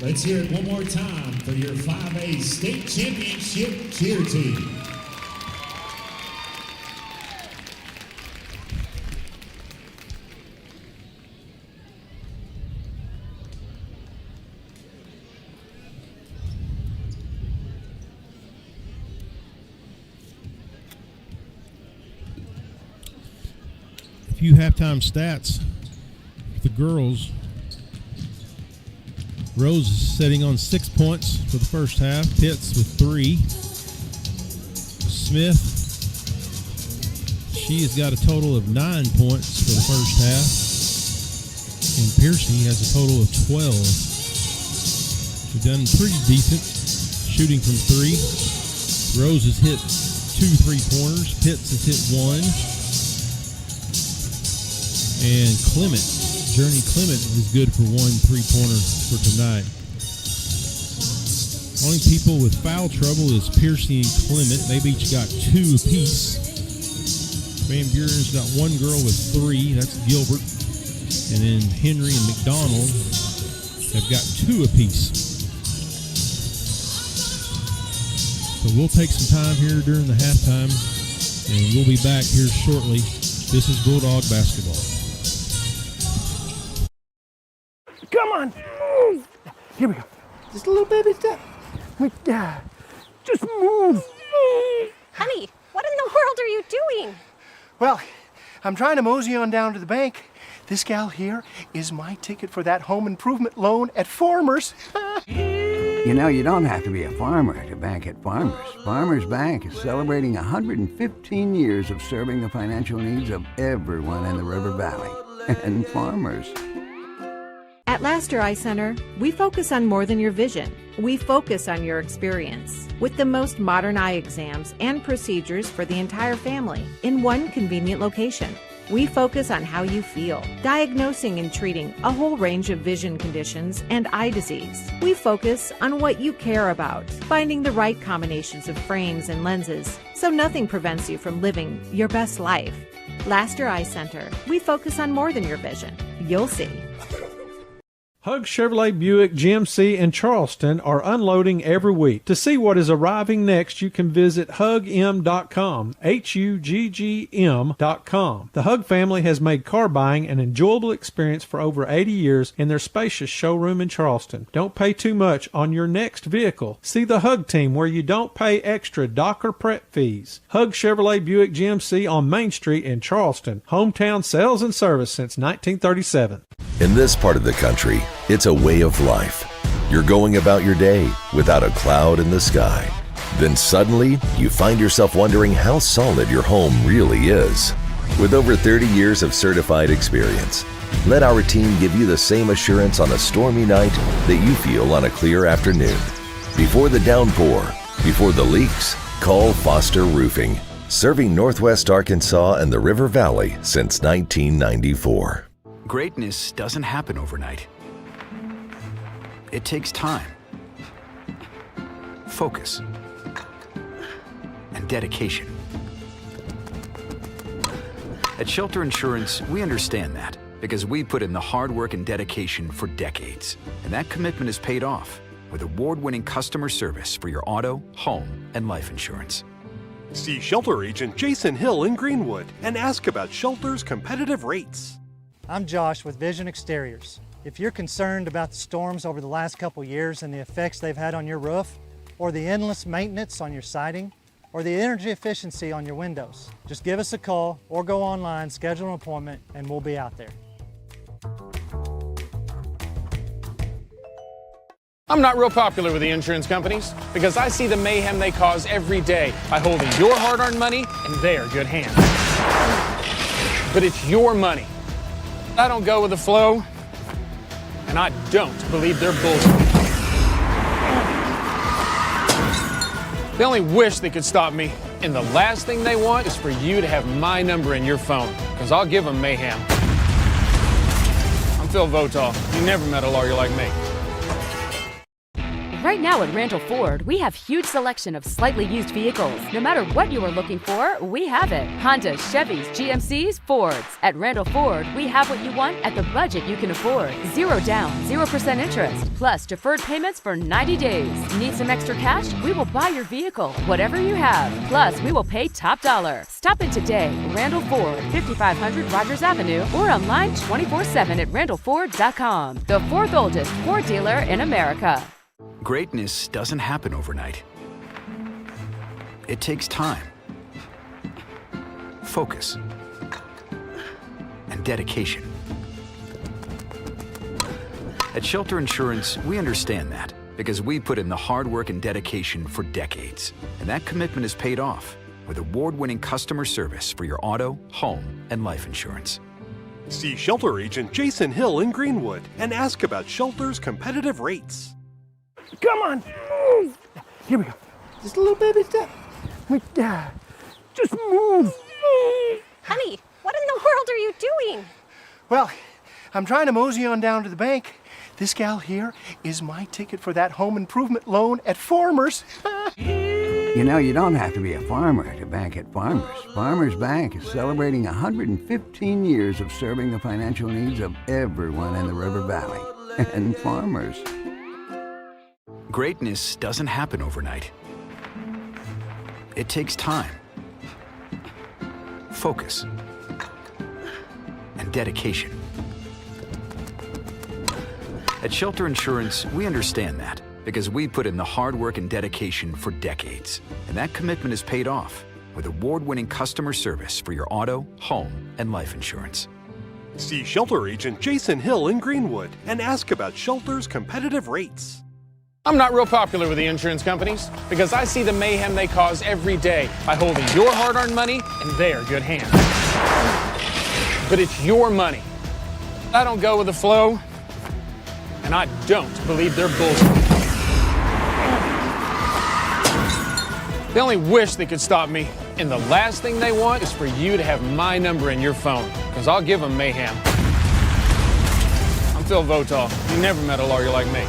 Let's hear it one more time for your 5A State Championship cheer team. A few halftime stats for the girls. Rose is sitting on 6 points for the first half. Pitts with 3. Smith, she has got a total of 9 points for the first half. And Piercy has a total of 12. She's done pretty decent shooting from 3. Rose has hit 2 3-pointers. Pitts has hit 1. And Journey Clement is good for 1 3-pointer for tonight. Only people with foul trouble is Piercy and Clement. They've each got 2 apiece. Van Buren's got 1 girl with 3. That's Gilbert. And then Henry and McDonald have got 2 apiece. So we'll take some time here during the halftime, and we'll be back here shortly. This is Bulldog basketball. Come on, move. Here we go. Just a little baby step. Just move. Honey, what in the world are you doing? Well, I'm trying to mosey on down to the bank. This gal here is my ticket for that home improvement loan at Farmers. You know, you don't have to be a farmer to bank at Farmers. Farmers Bank is celebrating 115 years of serving the financial needs of everyone in the River Valley. And Farmers. At Laster Eye Center, we focus on more than your vision. We focus on your experience with the most modern eye exams and procedures for the entire family in one convenient location. We focus on how you feel, diagnosing and treating a whole range of vision conditions and eye disease. We focus on what you care about, finding the right combinations of frames and lenses so nothing prevents you from living your best life. Laster Eye Center, we focus on more than your vision. You'll see. Hug Chevrolet Buick GMC in Charleston are unloading every week. To see what is arriving next, you can visit hugm.com, HUGGM.com. The Hug family has made car buying an enjoyable experience for over 80 years in their spacious showroom in Charleston. Don't pay too much on your next vehicle. See the Hug team where you don't pay extra docker prep fees. Hug Chevrolet Buick GMC on Main Street in Charleston. Hometown sales and service since 1937. In this part of the country, it's a way of life. You're going about your day without a cloud in the sky. Then suddenly, you find yourself wondering how solid your home really is. With over 30 years of certified experience, let our team give you the same assurance on a stormy night that you feel on a clear afternoon. Before the downpour, before the leaks, call Foster Roofing, serving Northwest Arkansas and the River Valley since 1994. Greatness doesn't happen overnight. It takes time, focus, and dedication. At Shelter Insurance, we understand that because we put in the hard work and dedication for decades. And that commitment is paid off with award-winning customer service for your auto, home, and life insurance. See Shelter Agent Jason Hill in Greenwood and ask about Shelter's competitive rates. I'm Josh with Vision Exteriors. If you're concerned about the storms over the last couple years and the effects they've had on your roof, or the endless maintenance on your siding, or the energy efficiency on your windows, just give us a call or go online, schedule an appointment, and we'll be out there. I'm not real popular with the insurance companies because I see the mayhem they cause every day by holding your hard-earned money in their good hands. But it's your money. I don't go with the flow, and I don't believe their bullshit. They only wish they could stop me, and the last thing they want is for you to have my number in your phone, because I'll give them mayhem. I'm Phil Votaw. You never met a lawyer like me. Right now at Randall Ford, we have huge selection of slightly used vehicles. No matter what you are looking for, we have it. Hondas, Chevys, GMCs, Fords. At Randall Ford, we have what you want at the budget you can afford. 0 down, 0% interest, plus deferred payments for 90 days. Need some extra cash? We will buy your vehicle, whatever you have. Plus, we will pay top dollar. Stop in today. Randall Ford, 5500 Rogers Avenue, or online 24/7 at randallford.com. The 4th oldest Ford dealer in America. Greatness doesn't happen overnight. It takes time, focus, and dedication. At Shelter Insurance, we understand that because we put in the hard work and dedication for decades. And that commitment is paid off with award-winning customer service for your auto, home, and life insurance. See Shelter Agent Jason Hill in Greenwood and ask about Shelter's competitive rates. Come on, move. Here we go. Just a little baby step. Just move. Honey, what in the world are you doing? Well, I'm trying to mosey on down to the bank. This gal here is my ticket for that home improvement loan at Farmers. You know, you don't have to be a farmer to bank at Farmers. Farmers Bank is celebrating 115 years of serving the financial needs of everyone in the River Valley. And Farmers. Greatness doesn't happen overnight. It takes time, focus, and dedication. At Shelter Insurance, we understand that because we put in the hard work and dedication for decades. And that commitment is paid off with award-winning customer service for your auto, home, and life insurance. See shelter agent Jason Hill in Greenwood and ask about shelter's competitive rates. I'm not real popular with the insurance companies because I see the mayhem they cause every day by holding your hard-earned money in their good hands. But it's your money. I don't go with the flow, and I don't believe their bullshit. They only wish they could stop me, and the last thing they want is for you to have my number in your phone, because I'll give them mayhem. I'm Phil Votal. You never met a lawyer like me.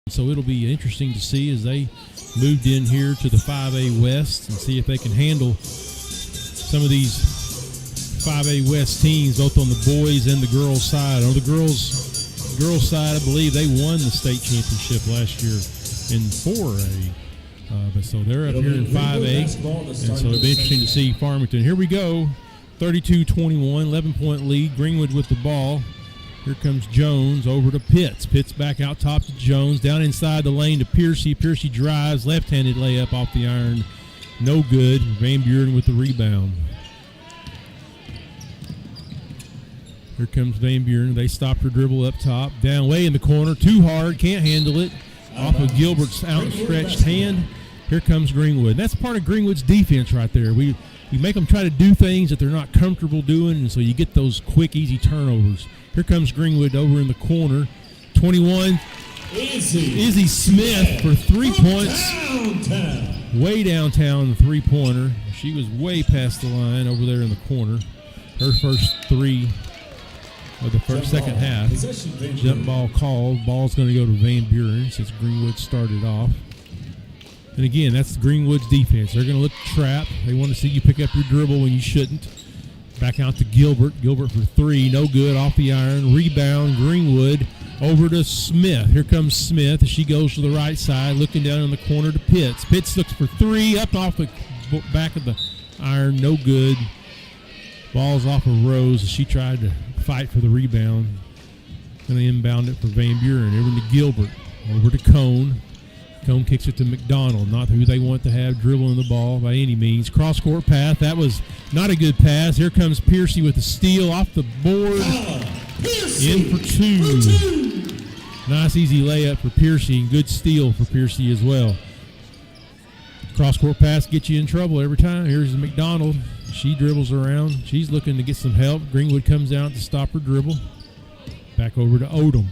So it'll be interesting to see as they moved in here to the 5A West and see if they can handle some of these 5A West teams, both on the boys and the girls side. On the girls side, I believe they won the state championship last year in 4A. But so they're up here in 5A, and so it'll be interesting to see Farmington. Here we go, 32-21, 11-point lead. Greenwood with the ball. Here comes Jones over to Pitts. Pitts back out top to Jones. Down inside the lane to Piercy. Piercy drives. Left-handed layup off the iron. No good. Van Buren with the rebound. Here comes Van Buren. They stopped her dribble up top. Down way in the corner. Too hard. Can't handle it. Off of Gilbert's outstretched hand. Here comes Greenwood. That's part of Greenwood's defense right there. We make them try to do things that they're not comfortable doing, and so you get those quick, easy turnovers. Here comes Greenwood over in the corner. 21. Izzy Smith for 3 points. Way downtown, the three-pointer. She was way past the line over there in the corner. Her first three of the second half. Jump ball called. Ball's going to go to Van Buren since Greenwood started off. And again, that's Greenwood's defense. They're going to look trap. They want to see you pick up your dribble when you shouldn't. Back out to Gilbert. Gilbert for three. No good. Off the iron. Rebound. Greenwood over to Smith. Here comes Smith. She goes to the right side, looking down in the corner to Pitts. Pitts looks for three. Up off the back of the iron. No good. Ball's off of Rose as she tried to fight for the rebound. Going to inbound it for Van Buren. Over to Gilbert. Over to Cone. Cone kicks it to McDonald, not who they want to have dribbling the ball by any means. Cross-court pass. That was not a good pass. Here comes Piercy with a steal off the board. In for two. Nice, easy layup for Piercy, and good steal for Piercy as well. Cross-court pass gets you in trouble every time. Here's McDonald. She dribbles around. She's looking to get some help. Greenwood comes out to stop her dribble. Back over to Odom.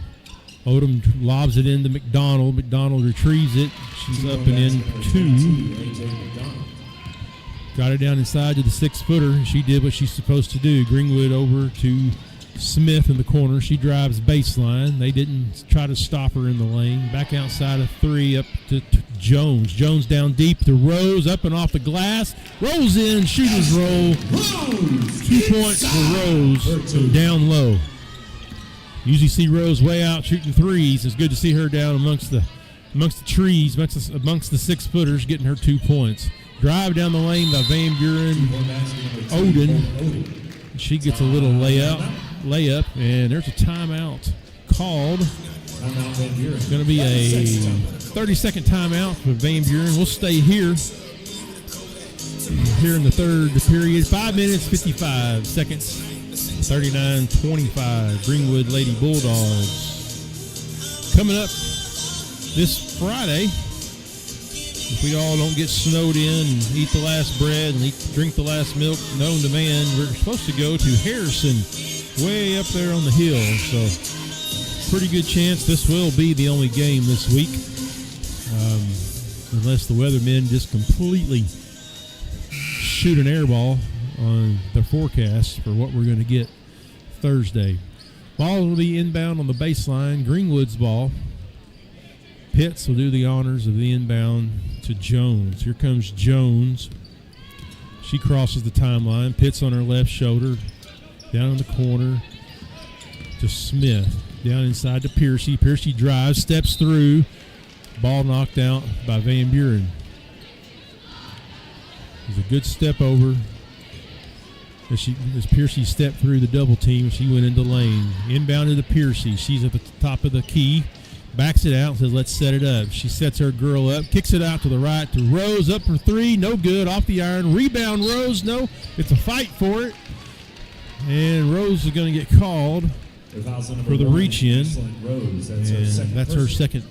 Odom lobs it into McDonald. McDonald retrieves it. She's up and in two. Got it down inside to the 6-footer. She did what she's supposed to do. Greenwood over to Smith in the corner. She drives baseline. They didn't try to stop her in the lane. Back outside of three up to Jones. Jones down deep to Rose. Up and off the glass. Rolls in. Shooter's roll. 2 points for Rose from down low. Usually see Rose way out shooting threes. It's good to see her down amongst the trees, amongst the 6-footers, getting her 2 points. Drive down the lane by Van Buren. Odin. She gets a little layup, and there's a timeout called. It's going to be a 30-second timeout for Van Buren. We'll stay here in the third period. 5 minutes, 55 seconds. 39-25, Greenwood Lady Bulldogs. Coming up this Friday, if we all don't get snowed in and eat the last bread and drink the last milk known to man, we're supposed to go to Harrison, way up there on the hill. So pretty good chance this will be the only game this week, unless the weathermen just completely shoot an air ball on the forecast for what we're going to get Thursday. Ball will be inbound on the baseline. Greenwood's ball. Pitts will do the honors of the inbound to Jones. Here comes Jones. She crosses the timeline. Pitts on her left shoulder. Down in the corner to Smith. Down inside to Piercy. Piercy drives, steps through. Ball knocked out by Van Buren. It was a good step over. As Piercy stepped through the double team, she went into lane. Inbounded to Piercy. She's at the top of the key. Backs it out and says, let's set it up. She sets her girl up, kicks it out to the right to Rose, up for three, no good, off the iron. Rebound, Rose, no. It's a fight for it. And Rose is going to get called for the reach in. And that's her second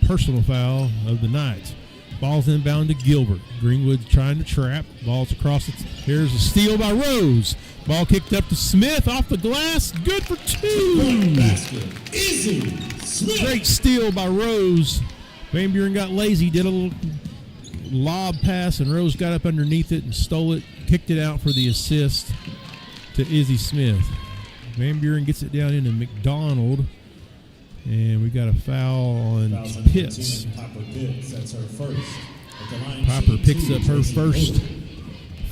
personal foul of the night. Ball's inbound to Gilbert. Greenwood trying to trap. Ball's across. Here's a steal by Rose. Ball kicked up to Smith off the glass. Good for two. Great steal by Rose. Van Buren got lazy, did a little lob pass, and Rose got up underneath it and stole it, kicked it out for the assist to Izzy Smith. Van Buren gets it down into McDonald, and we got a foul on Pitts. Piper picks up her first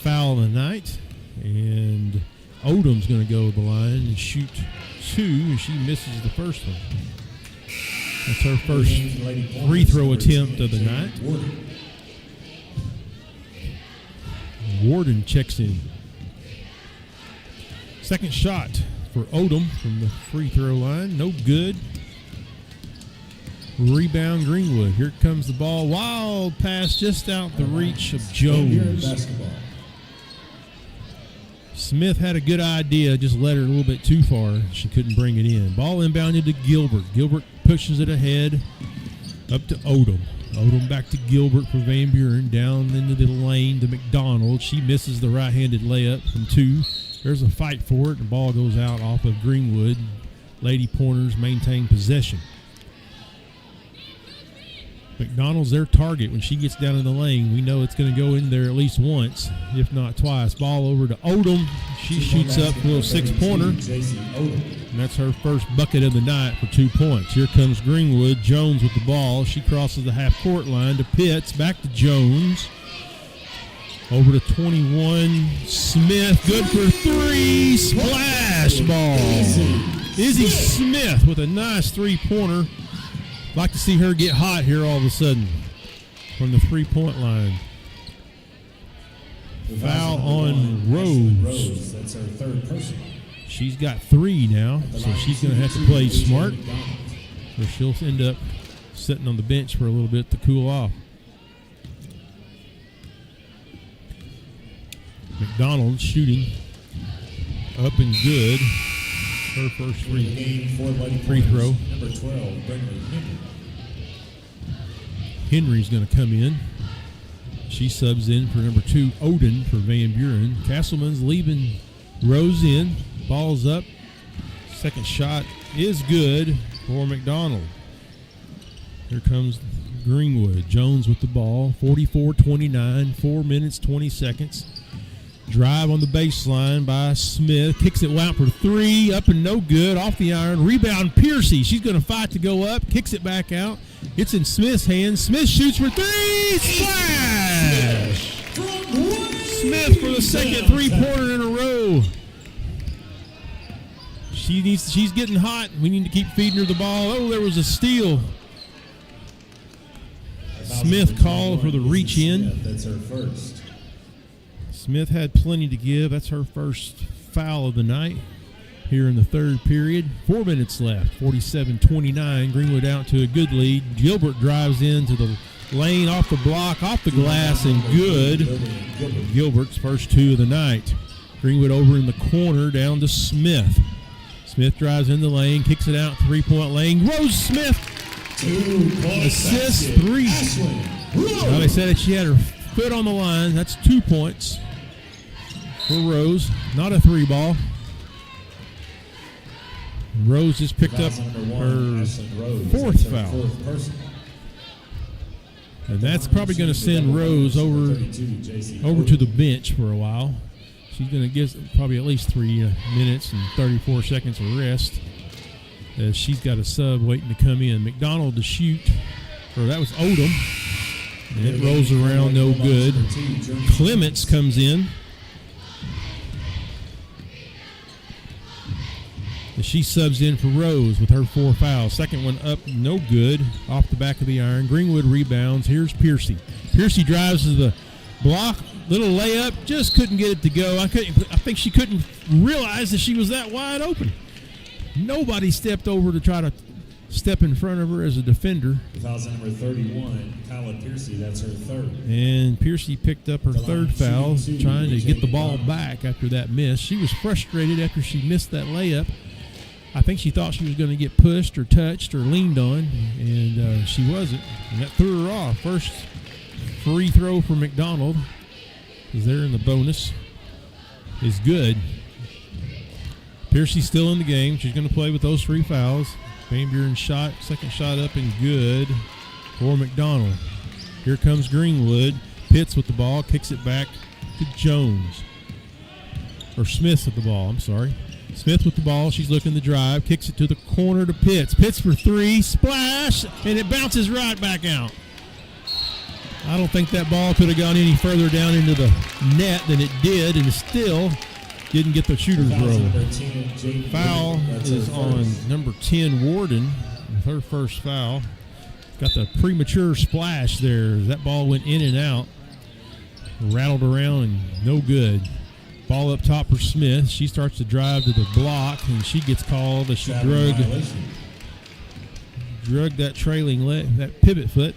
foul of the night, and Odom's going to go to the line and shoot two, and she misses the first one. That's her first free throw attempt of the night. Warden checks in. Second shot for Odom from the free throw line. No good. Rebound Greenwood. Here comes the ball. Wild pass just out the reach of Jones. Smith had a good idea, just led her a little bit too far. She couldn't bring it in. Ball inbounded to Gilbert. Gilbert pushes it ahead up to Odom. Odom back to Gilbert for Van Buren. Down into the lane to McDonald. She misses the right-handed layup from two. There's a fight for it. The ball goes out off of Greenwood. Lady Pointers maintain possession. McDonald's their target. When she gets down in the lane, we know it's going to go in there at least once, if not twice. Ball over to Odom. She shoots up a little six-pointer, and that's her first bucket of the night for 2 points. Here comes Greenwood. Jones with the ball. She crosses the half-court line to Pitts. Back to Jones. Over to 21. Smith, good for three. Splash ball. Izzy Smith with a nice three-pointer. Like to see her get hot here all of a sudden from the three-point line. Foul on Rose. That's her third personal. She's got three now, so she's going to have to play smart, or she'll end up sitting on the bench for a little bit to cool off. McDonald shooting up and good. Her first free throw. Number 12, Henry. Henry's going to come in. She subs in for number 2, Oden, for Van Buren. Castleman's leaving Rose in. Ball's up. Second shot is good for McDonald. Here comes Greenwood. Jones with the ball. 44-29, 4 minutes, 20 seconds. Drive on the baseline by Smith. Kicks it out for three. Up and no good. Off the iron. Rebound Piercy. She's going to fight to go up. Kicks it back out. It's in Smith's hands. Smith shoots for three. Splash! Smith for the second three-pointer in a row. She's getting hot. We need to keep feeding her the ball. Oh, there was a steal. Smith called for the reach in. That's her first. Smith had plenty to give. That's her first foul of the night here in the third period. 4 minutes left, 47-29. Greenwood out to a good lead. Gilbert drives into the lane, off the block, off the glass, and good. Gilbert's first two of the night. Greenwood over in the corner, down to Smith. Smith drives in the lane, kicks it out, three-point lane. Rose Smith, assist, three. Well, they said that she had her foot on the line. That's 2 points for Rose. Not a three ball. Rose just picked up her fourth foul. And that's probably going to send Rose over to the bench for a while. She's going to get probably at least 3 minutes and 34 seconds of rest, as she's got a sub waiting to come in. McDonald to shoot. Or that was Odom. And it rolls around, no good. Clements comes in She subs in for Rose with her 4 fouls. Second one up, no good, off the back of the iron. Greenwood rebounds. Here's Piercy. Piercy drives to the block, little layup, just couldn't get it to go. I think she couldn't realize that she was that wide open. Nobody stepped over to try to step in front of her as a defender. Fouls number 31, Kyla Piercy, that's her third. And Piercy picked up her third foul, trying to get the ball back after that miss. She was frustrated after she missed that layup. I think she thought she was going to get pushed or touched or leaned on, and she wasn't. And that threw her off. First free throw for McDonald is there in the bonus. Is good. Piercy's still in the game. She's going to play with those 3 fouls. Van Buren shot, second shot up and good for McDonald. Here comes Greenwood. Pitts with the ball, kicks it back to Jones. Or Smith with the ball, I'm sorry. Smith with the ball, she's looking to drive, kicks it to the corner to Pitts. Pitts for 3, splash, and it bounces right back out. I don't think that ball could have gone any further down into the net than it did, and it still didn't get the shooter's roll. Foul is on number 10, Warden, with her first foul. Got the premature splash there. That ball went in and out, rattled around, and no good. Ball up top for Smith. She starts to drive to the block, and she gets called as she drugged that trailing leg, that pivot foot.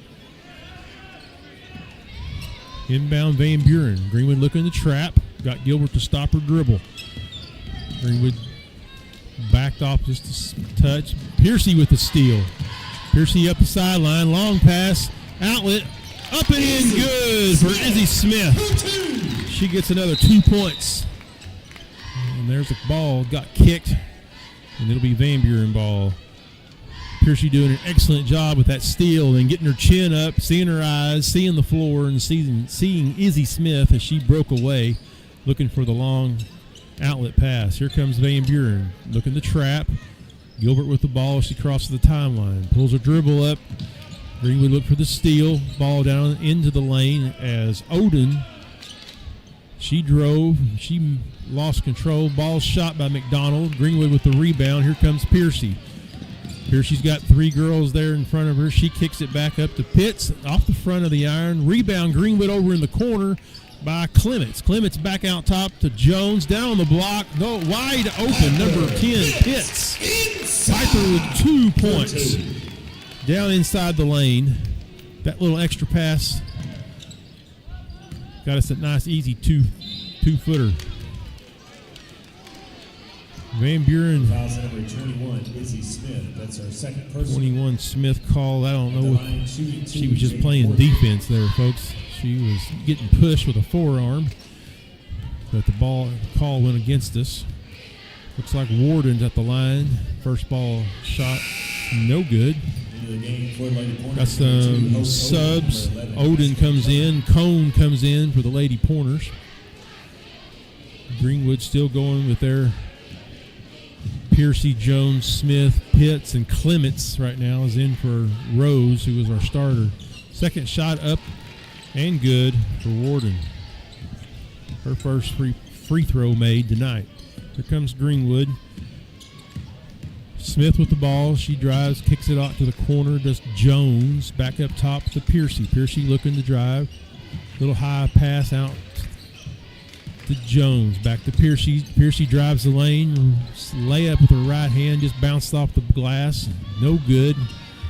Inbound Van Buren. Greenwood looking to trap. Got Gilbert to stop her dribble. Greenwood backed off just a touch. Piercy with the steal. Piercy up the sideline. Long pass. Outlet. Up and in. Good for Izzy Smith. She gets another 2 points. And there's the ball. Got kicked. And it'll be Van Buren ball. Piercy doing an excellent job with that steal and getting her chin up, seeing her eyes, seeing the floor, and seeing Izzy Smith as she broke away, looking for the long outlet pass. Here comes Van Buren looking to trap. Gilbert with the ball. She crosses the timeline, pulls her dribble up. Greenwood look for the steal. Ball down into the lane as Oden. She drove. She lost control. Ball shot by McDonald. Greenwood with the rebound. Here comes Piercy. Piercy's got 3 girls there in front of her. She kicks it back up to Pitts off the front of the iron. Rebound Greenwood over in the corner by Clements. Clements back out top to Jones. Down on the block. No, wide open. Number 10, Pitts. Piper with 2 points. Down inside the lane. That little extra pass got us a nice, easy two-footer. Van Buren. Fouls number 21, Izzy Smith. That's our second person. 21 Smith call. I don't know if she was just playing defense there, folks. She was getting pushed with a forearm, but the call went against us. Looks like Warden's at the line. First ball shot, no good. Got some subs. Oden comes in. Cone comes in for the Lady Pointers. Greenwood still going with their Piercy, Jones, Smith, Pitts, and Clements right now is in for Rose, who was our starter. Second shot up and good for Warden. Her first free throw made tonight. Here comes Greenwood. Smith with the ball. She drives, kicks it out to the corner. Does Jones back up top to Piercy. Piercy looking to drive. Little high pass out to Jones. Back to Piercy. Piercy drives the lane. Layup with her right hand. Just bounced off the glass. No good.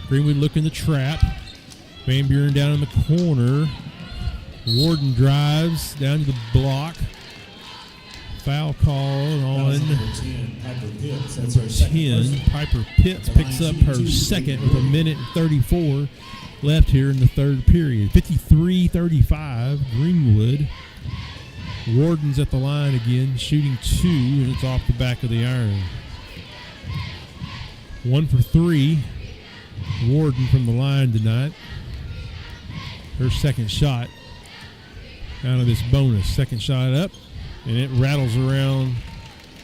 Greenwood looking to trap. Van Buren down in the corner. Warden drives down to the block. Foul call on 10. Piper Pitts picks up her second with 1:34 left here in the third period. 53-35, Greenwood. Warden's at the line again, shooting 2, and it's off the back of the iron. 1 for 3. Warden from the line tonight. Her second shot out of this bonus. Second shot up, and it rattles around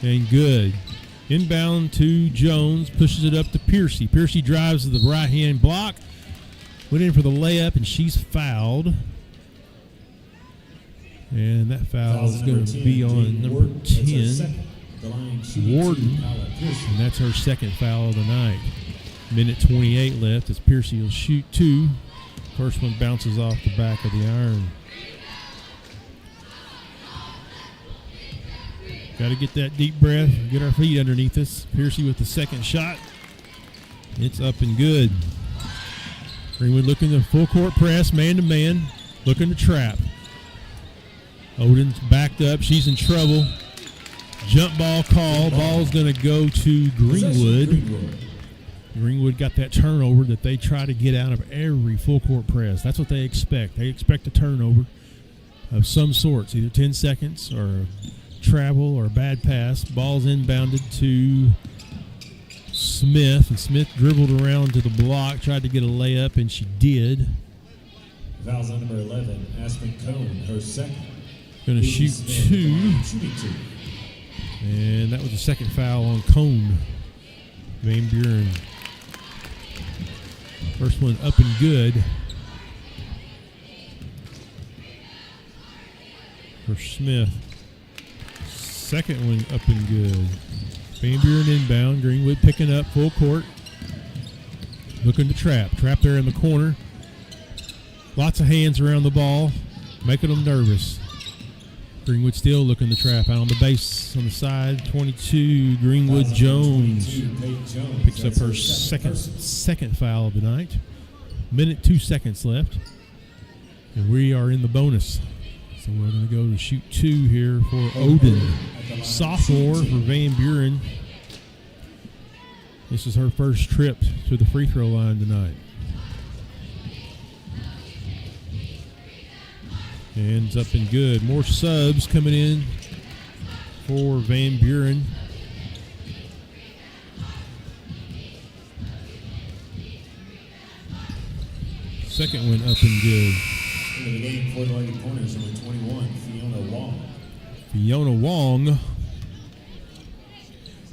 and good. Inbound to Jones, pushes it up to Piercy. Piercy drives to the right-hand block. Went in for the layup, and she's fouled. And that foul is going to be on number 10. The line shooting Warden, to Kyla Pearson. and that's her second foul of the night. Minute 28 left as Piercy will shoot two. First one bounces off the back of the iron. Got to get that deep breath, get our feet underneath us. Piercy with the second shot. It's up and good. Greenwood looking to full court press, man to man, looking to trap. Odin's backed up. She's in trouble. Jump ball call. Ball's going to go to Greenwood. Greenwood got that turnover that they try to get out of every full court press. That's what they expect. They expect a turnover of some sorts, either 10 seconds or travel or a bad pass. Ball's inbounded to Smith, and Smith dribbled around to the block, tried to get a layup, and she did. Fouls on number 11, Aspen Cone, her second. Going to shoot two. And that was the second foul on Cone. Van Buren. First one up and good for Smith. Second one up and good. Van Buren inbound. Greenwood picking up full court. Looking to trap. Trap there in the corner. Lots of hands around the ball, making them nervous. Greenwood still looking to trap. Out on the base on the side. 22, Greenwood Jones picks up her second foul of the night. Minute 2 seconds left. And we are in the bonus. So we're going to go to shoot two here for Odin. Sophomore for Van Buren. This is her first trip to the free throw line tonight. Ends up and good. More subs coming in for Van Buren. Second one up and good. Into the game for the Lady Corners, number 21, Fiona Wong. Fiona Wong,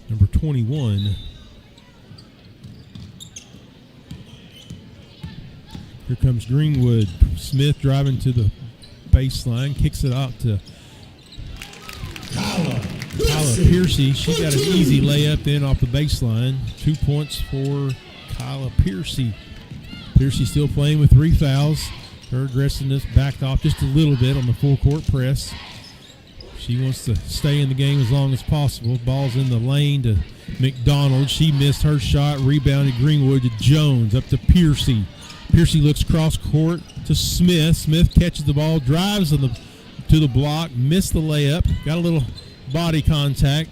number 21. Here comes Greenwood. Smith driving to the baseline, kicks it out to Kyla Piercy. She got an easy layup in off the baseline. 2 points for Kyla Piercy. Piercy still playing with 3 fouls. Her aggressiveness backed off just a little bit on the full court press. She wants to stay in the game as long as possible. Ball's in the lane to McDonald. She missed her shot. Rebounded Greenwood to Jones. Up to Piercy. Piercy looks cross court to Smith. Smith catches the ball, drives to the block, missed the layup, got a little body contact.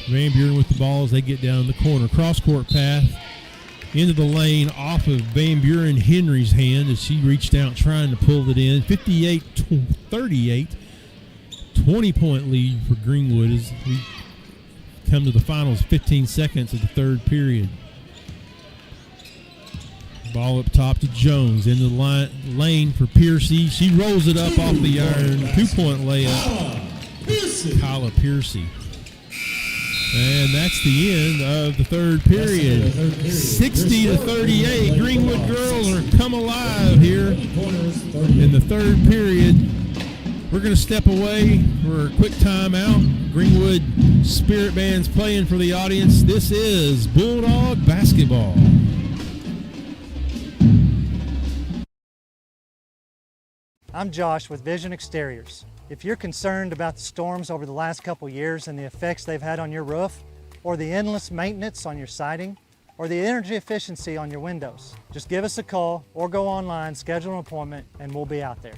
Van Buren with the ball as they get down in the corner. Cross court pass into the lane off of Van Buren Henry's hand as she reached out trying to pull it in. 58-38, 20-point lead for Greenwood as we come to the finals 15 seconds of the third period. Ball up top to Jones. Into the lane for Piercy. She rolls it up off the iron. 2-point layup. Kyla Piercy. And that's the end of the third period. 60-38. Greenwood girls are come alive here in the third period. We're going to step away for a quick timeout. Greenwood Spirit Band's playing for the audience. This is Bulldog basketball. I'm Josh with Vision Exteriors. If you're concerned about the storms over the last couple years and the effects they've had on your roof, or the endless maintenance on your siding, or the energy efficiency on your windows, just give us a call or go online, schedule an appointment, and we'll be out there.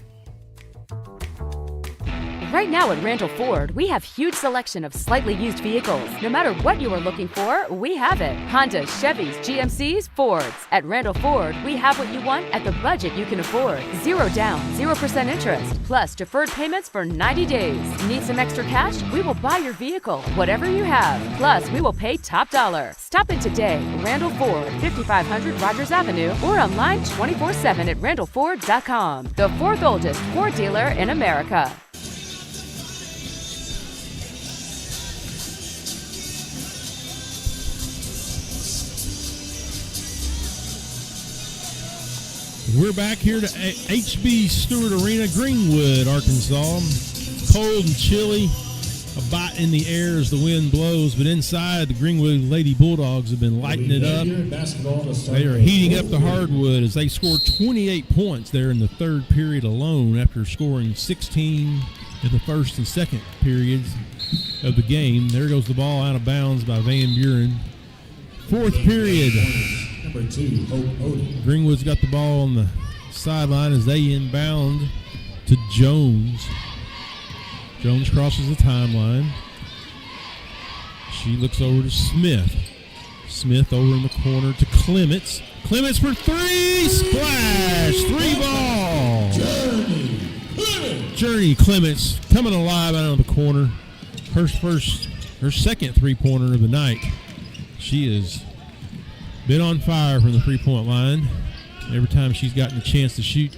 Right now at Randall Ford, we have huge selection of slightly used vehicles. No matter what you are looking for, we have it. Hondas, Chevys, GMCs, Fords. At Randall Ford, we have what you want at the budget you can afford. 0 down, 0% interest, plus deferred payments for 90 days. Need some extra cash? We will buy your vehicle, whatever you have. Plus, we will pay top dollar. Stop in today. Randall Ford, 5500 Rogers Avenue, or online 24/7 at randallford.com. The 4th oldest Ford dealer in America. We're back here to HB Stewart Arena, Greenwood, Arkansas. Cold and chilly. a bite in the air as the wind blows, but inside the Greenwood Lady Bulldogs have been lighting it up. They are heating up the hardwood as they scored 28 points there in the third period alone after scoring 16 in the first and second periods of the game. There goes the ball out of bounds by Van Buren. Fourth period. Number 2, Hope Odom. Greenwood's got the ball on the sideline as they inbound to Jones. Jones crosses the timeline. She looks over to Smith. Smith over in the corner to Clements. Clements for three. Splash. 3-ball. Journey Clements coming alive out of the corner. Her second three-pointer of the night. She has been on fire from the three-point line. Every time she's gotten a chance to shoot,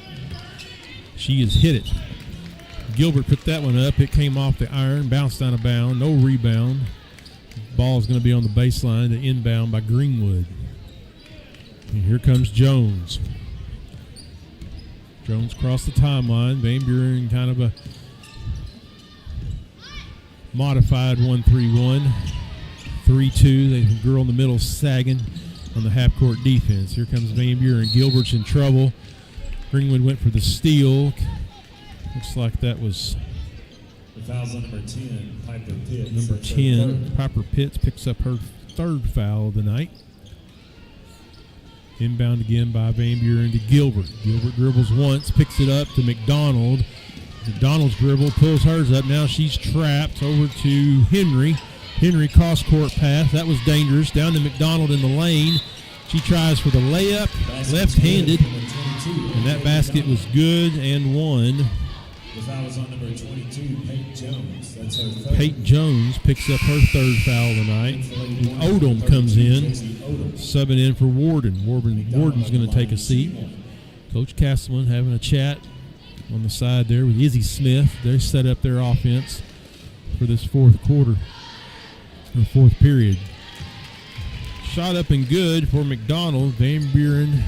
she has hit it. Gilbert put that one up. It came off the iron, bounced out of bounds, no rebound. Ball is going to be on the baseline to inbound by Greenwood. And here comes Jones. Jones crossed the timeline. Van Buren kind of a modified 1-3-1. 3-2. The girl in the middle sagging on the half-court defense. Here comes Van Buren. Gilbert's in trouble. Greenwood went for the steal. Looks like that was the foul's on number 10, Piper Pitts. Number 10, Piper Pitts picks up her third foul of the night. Inbound again by Van Buren to Gilbert. Gilbert dribbles once, picks it up to McDonald. McDonald's dribble, pulls hers up. Now she's trapped over to Henry. Henry cross-court pass. That was dangerous. Down to McDonald in the lane. She tries for the layup, left-handed. And that basket was good and one. The foul was on number 22, Peyton Jones. That's her third. Peyton Jones picks up her third foul of the night. Odom comes in, subbing in for Warden. Warden's going to take a seat. Coach Castleman having a chat on the side there with Izzy Smith. They set up their offense for this fourth quarter, or fourth period. Shot up and good for McDonald. Van Buren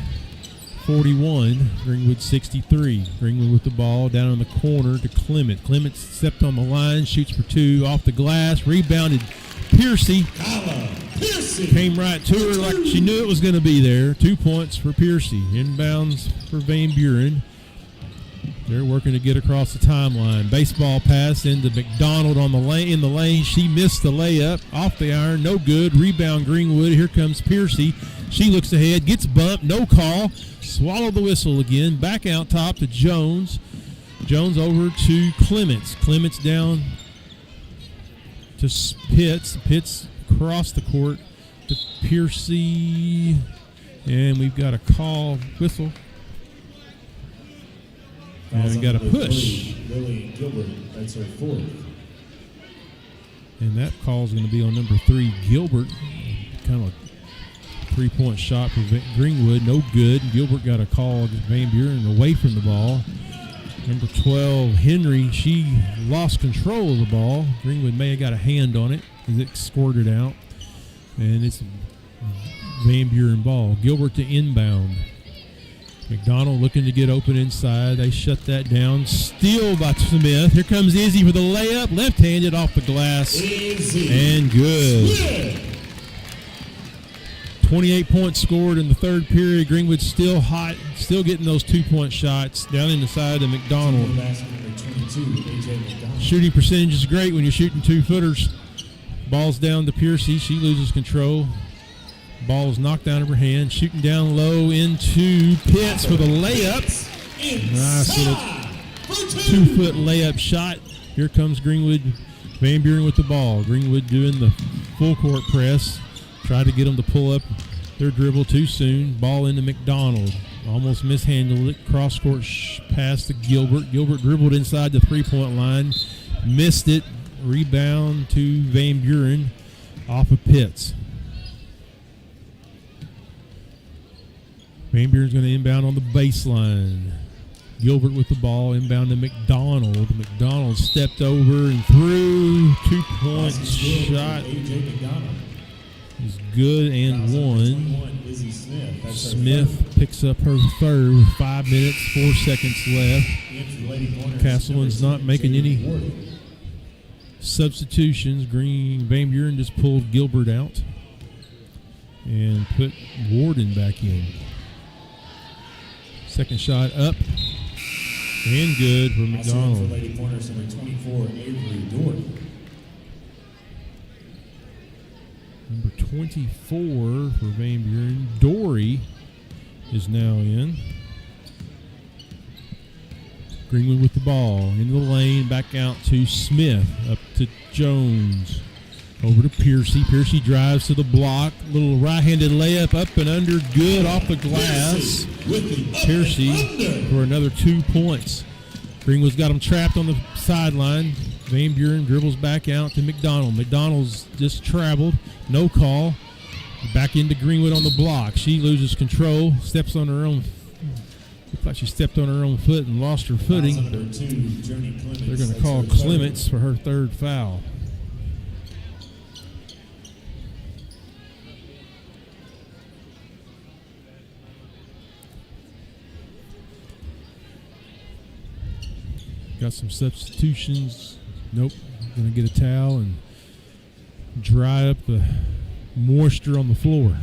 41, Greenwood 63. Greenwood with the ball down in the corner to Clement. Clement stepped on the line, shoots for two, off the glass, rebounded Piercy. Came right to her like she knew it was going to be there. 2 points for Piercy. Inbounds for Van Buren. They're working to get across the timeline. Baseball pass into McDonald on the lane. In the lane, she missed the layup. Off the iron, no good. Rebound Greenwood. Here comes Piercy. She looks ahead, gets bumped, no call. Swallowed the whistle again. Back out top to Jones. Jones over to Clements. Clements down to Pitts. Pitts across the court to Piercy. And we've got a call, whistle. And we got a push. Lily Gilbert, that's her fourth. And that call is going to be on number 3, Gilbert. Kind of a three-point shot for Greenwood, no good. Gilbert got a call against Van Buren away from the ball. Number 12, Henry, she lost control of the ball. Greenwood may have got a hand on it as it squirted out. And it's Van Buren ball. Gilbert to inbound. McDonald looking to get open inside. They shut that down. Steal by Smith. Here comes Izzy for the layup. Left-handed off the glass. Izzy. And good. Yeah. 28 points scored in the third period. Greenwood still hot, still getting those 2-point shots down in the side of McDonald. Shooting percentage is great when you're shooting 2-footers. Ball's down to Piercy. She loses control. Ball is knocked out of her hand. Shooting down low into Pitts for the layup. Nice little 2-foot layup shot. Here comes Greenwood. Van Buren with the ball. Greenwood doing the full court press. Tried to get them to pull up their dribble too soon. Ball into McDonald. Almost mishandled it. Cross-court pass to Gilbert. Gilbert dribbled inside the three-point line. Missed it. Rebound to Van Buren off of Pitts. Van Buren's going to inbound on the baseline. Gilbert with the ball, inbound to McDonald. McDonald stepped over and through. 2-point shot is good and one. Smith picks up her third with 5 minutes, 4 seconds left. Castleman's not making any substitutions. Van Buren just pulled Gilbert out and put Warden back in. Second shot up and good for McDonald. Also for Lady Pointers, number 24, Avery Dory. Number 24 for Van Buren, Dory, is now in. Greenwood with the ball in the lane, back out to Smith, up to Jones, over to Piercy. Piercy drives to the block, little right-handed layup, up and under, good off the glass. Piercy for another 2 points. Greenwood's got him trapped on the sideline. Van Buren dribbles back out to McDonald. McDonald's just traveled, no call. Back into Greenwood on the block. She loses control, steps on her own. Looks like she stepped on her own foot and lost her footing. They're going to call Clements for her third foul. Got some substitutions. Nope. Going to get a towel and dry up the moisture on the floor.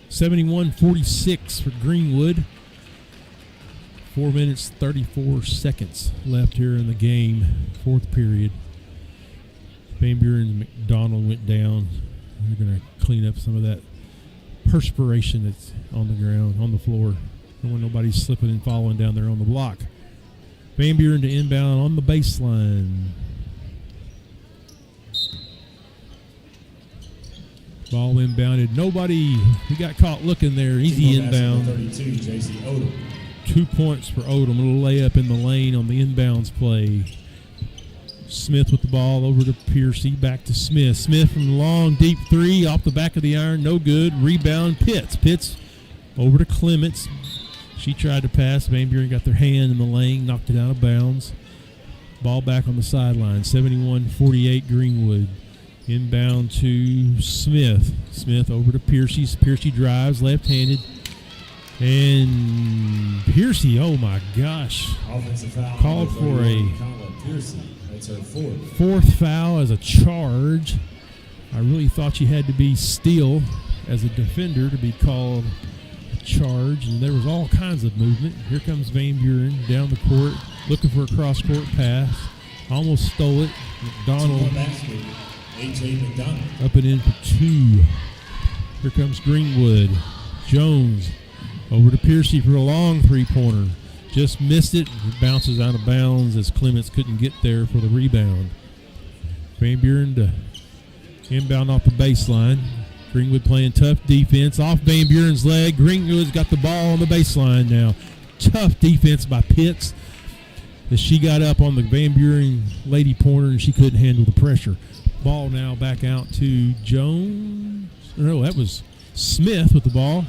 71-46 for Greenwood. 4 minutes, 34 seconds left here in the game, fourth period. Van Buren and McDonald went down. They're going to clean up some of that perspiration that's on the ground, on the floor. Don't want nobody slipping and falling down there on the block. Van Buren to inbound on the baseline. Ball inbounded. Nobody. He got caught looking there. Easy inbound. 32, J.C. Odom. 2 points for Odom. A little layup in the lane on the inbounds play. Smith with the ball over to Piercy. Back to Smith. Smith from the long, deep three off the back of the iron. No good. Rebound, Pitts. Pitts over to Clements. She tried to pass. Van Buren got their hand in the lane, knocked it out of bounds. Ball back on the sideline. 71-48 Greenwood. Inbound to Smith. Smith over to Piercy. Piercy drives, left-handed. And Piercy, oh my gosh. Offensive foul called for a Piercy. That's her fourth foul as a charge. I really thought she had to be steal as a defender to be called a charge, and there was all kinds of movement. Here comes Van Buren down the court, looking for a cross-court pass. Almost stole it. McDonald up and in for two. Here comes Greenwood. Jones over to Piercy for a long three-pointer. Just missed it. It bounces out of bounds as Clements couldn't get there for the rebound. Van Buren to inbound off the baseline. Greenwood playing tough defense off Van Buren's leg. Greenwood's got the ball on the baseline now. Tough defense by Pitts as she got up on the Van Buren Lady Pointer and she couldn't handle the pressure. Ball now back out to Jones. No, that was Smith with the ball.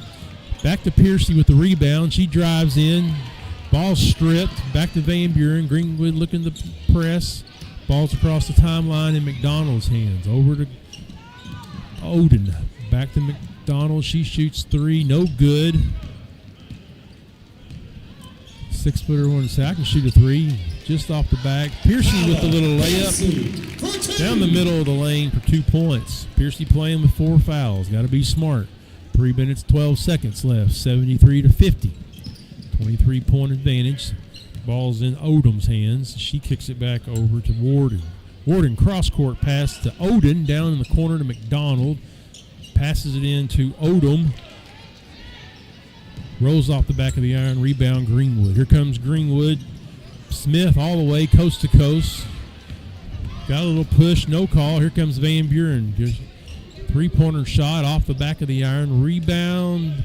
Back to Piercy with the rebound. She drives in. Ball stripped. Back to Van Buren. Greenwood looking to press. Ball's across the timeline in McDonald's hands. Over to Oden. Back to McDonald. She shoots three. No good. 6-footer wanted to say, I can shoot a three. Just off the back. Piercy with the little layup. Down the middle of the lane for 2 points. Piercy playing with 4 fouls. Got to be smart. 3 minutes, 12 seconds left. 73-50. 23-point advantage. Ball's in Odom's hands. She kicks it back over to Warden. Warden cross-court pass to Oden. Down in the corner to McDonald. Passes it in to Odom. Rolls off the back of the iron. Rebound Greenwood. Here comes Greenwood. Smith all the way coast to coast. Got a little push. No call. Here comes Van Buren. Just three-pointer shot off the back of the iron. Rebound.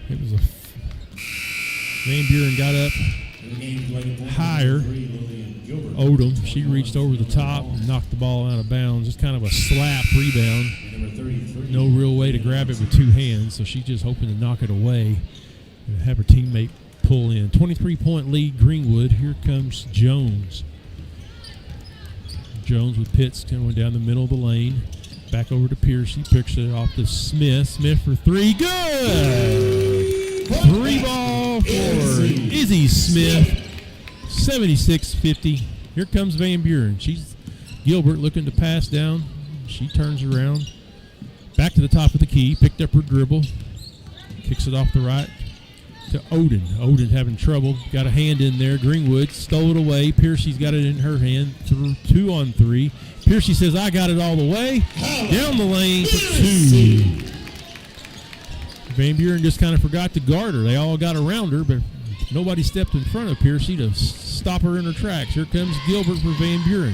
It was a Van Buren got up higher. Odom, she reached over the top and knocked the ball out of bounds. Just kind of a slap rebound. No real way to grab it with two hands, so she's just hoping to knock it away and have her teammate pull in. 23-point lead, Greenwood. Here comes Jones. Jones with Pitts going down the middle of the lane. Back over to Piercy. Picks it off to Smith. Smith for three. Good! Three ball for Izzy Smith. 76-50. Here comes Van Buren. She's Gilbert looking to pass down. She turns around. Back to the top of the key. Picked up her dribble. Kicks it off the right to Odin. Odin having trouble. Got a hand in there. Greenwood stole it away. Piercy's got it in her hand. 2 on 3. Piercy says, I got it all the way. Down the lane for 2. Van Buren just kind of forgot to guard her. They all got around her, but nobody stepped in front of Piercy to stop her in her tracks. Here comes Gilbert for Van Buren.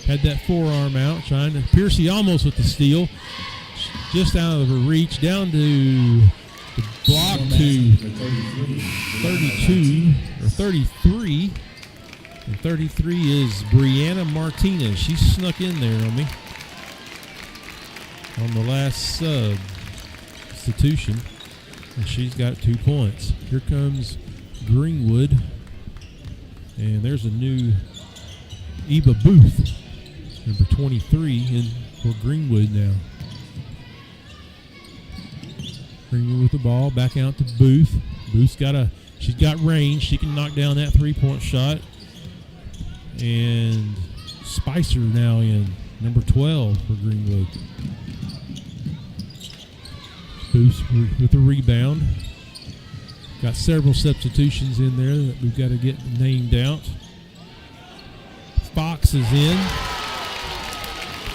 Had that forearm out, trying to. Piercy almost with the steal. Just out of her reach. Down to the block to 32 or 33. And 33 is Brianna Martinez. She snuck in there on me on the last substitution. And she's got 2 points. Here comes Greenwood. And there's a new Eva Booth, number 23, in for Greenwood now. Greenwood with the ball, back out to Booth. Booth's she's got range. She can knock down that 3-point shot. And Spicer now in, number 12 for Greenwood. Booth with the rebound. Got several substitutions in there that we've got to get named out. Fox is in.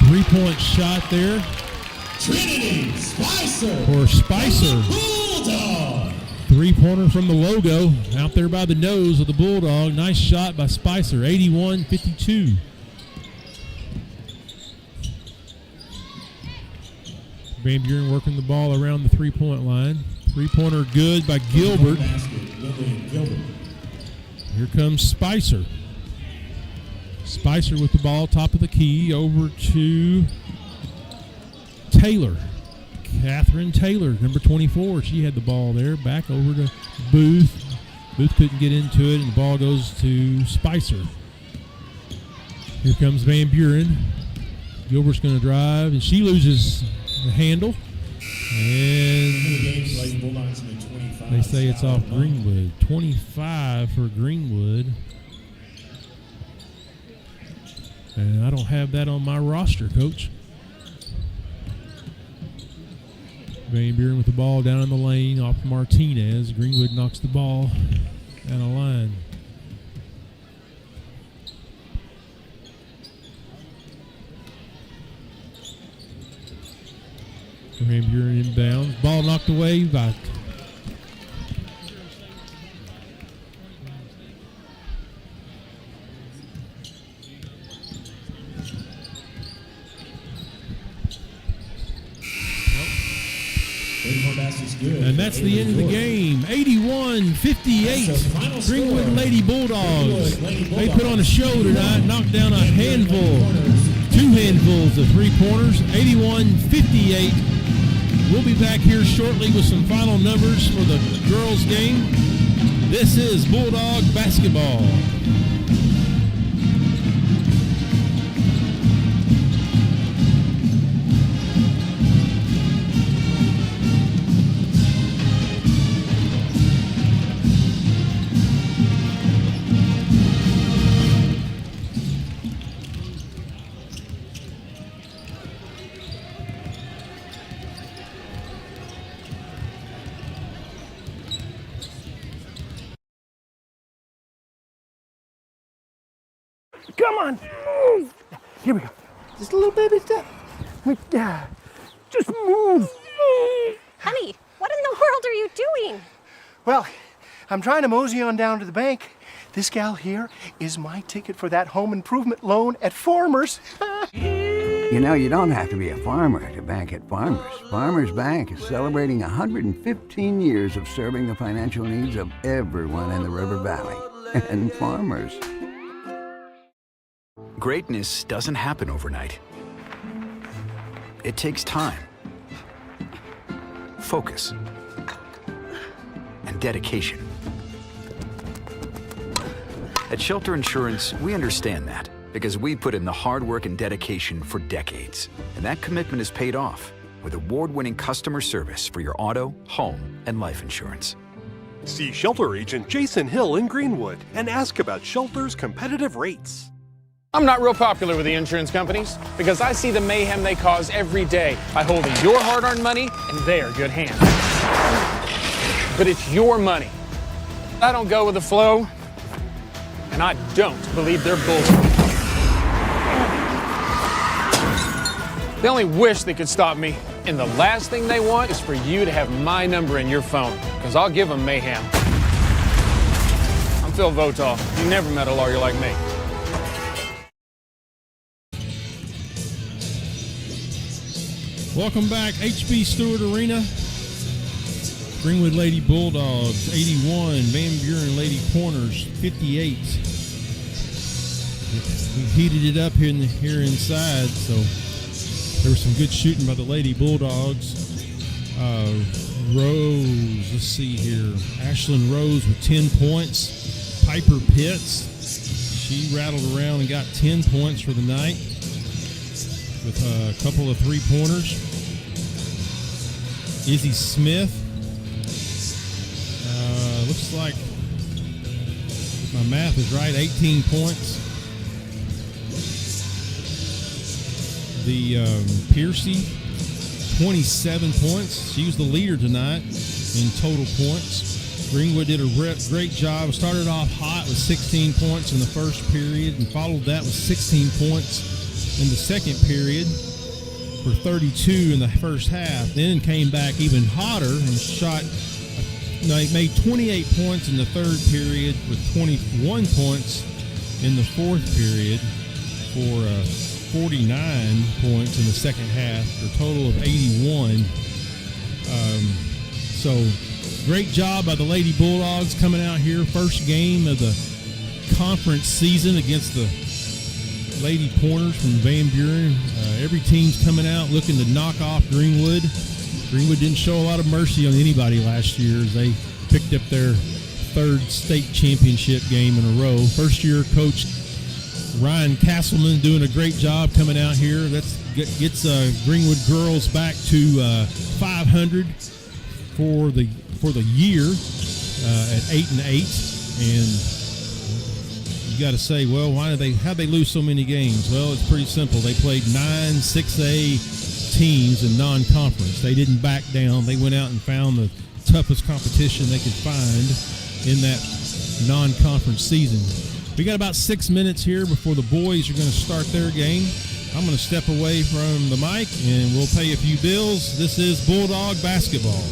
3-point shot there. Trinity Spicer. For Spicer. Bulldog. 3-pointer from the logo out there by the nose of the Bulldog. Nice shot by Spicer. 81-52. Van Buren working the ball around the 3-point line. 3-pointer good by Gilbert. Here comes Spicer. Spicer with the ball, top of the key, over to Taylor. Catherine Taylor, number 24. She had the ball there. Back over to Booth. Booth couldn't get into it, and the ball goes to Spicer. Here comes Van Buren. Gilbert's going to drive, and she loses the handle. And they say it's off Greenwood. 25 for Greenwood. And I don't have that on my roster, Coach. Van Buren with the ball down in the lane off Martinez. Greenwood knocks the ball down the line. Van Buren inbounds. Ball knocked away by and that's the end of the game. 81-58. Greenwood Lady Bulldogs. They put on a show tonight, knocked down a handful, 2 handfuls of 3-pointers. 81-58. We'll be back here shortly with some final numbers for the girls' game. This is Bulldog basketball. Come on, move. Here we go. Just a little baby step. Just move. Honey, what in the world are you doing? Well, I'm trying to mosey on down to the bank. This gal here is my ticket for that home improvement loan at Farmers. You know, you don't have to be a farmer to bank at Farmers. Farmers Bank is celebrating 115 years of serving the financial needs of everyone in the River Valley. And Farmers. Greatness doesn't happen overnight. It takes time, focus, and dedication. At Shelter Insurance, we understand that because we put in the hard work and dedication for decades. And that commitment is paid off with award-winning customer service for your auto, home, and life insurance. See Shelter Agent Jason Hill in Greenwood and ask about Shelter's competitive rates. I'm not real popular with the insurance companies because I see the mayhem they cause every day by holding your hard-earned money in their good hands. But it's your money. I don't go with the flow, and I don't believe their bullshit. They only wish they could stop me, and the last thing they want is for you to have my number in your phone, because I'll give them mayhem. I'm Phil Votaw. You never met a lawyer like me. Welcome back, HB Stewart Arena. Greenwood Lady Bulldogs 81, Van Buren Lady Pointers 58. We heated it up here inside, so there was some good shooting by the Lady Bulldogs. Rose, let's see here. Ashlyn Rose with 10 points. Piper Pitts, she rattled around and got 10 points for the night with a couple of three-pointers. Izzy Smith, looks like, if my math is right, 18 points. The Piercy, 27 points. She was the leader tonight in total points. Greenwood did a great job. Started off hot with 16 points in the first period and followed that with 16 points in the second period for 32 in the first half. Then came back even hotter and made 28 points in the third period with 21 points in the fourth period for 49 points in the second half for a total of 81. So great job by the Lady Bulldogs coming out here. First game of the conference season against the Lady Pointers from Van Buren. Every team's coming out looking to knock off Greenwood. Greenwood didn't show a lot of mercy on anybody last year as they picked up their third state championship game in a row. First year coach Ryan Castleman doing a great job coming out here. That gets Greenwood girls back to 500 for the year at 8-8, and you got to say, well, how'd they lose so many games? Well, it's pretty simple. They played 9 6A teams in non-conference. They didn't back down. They went out and found the toughest competition they could find in that non-conference season. We got about 6 minutes here before the boys are going to start their game. I'm going to step away from the mic and we'll pay a few bills. This is Bulldog basketball.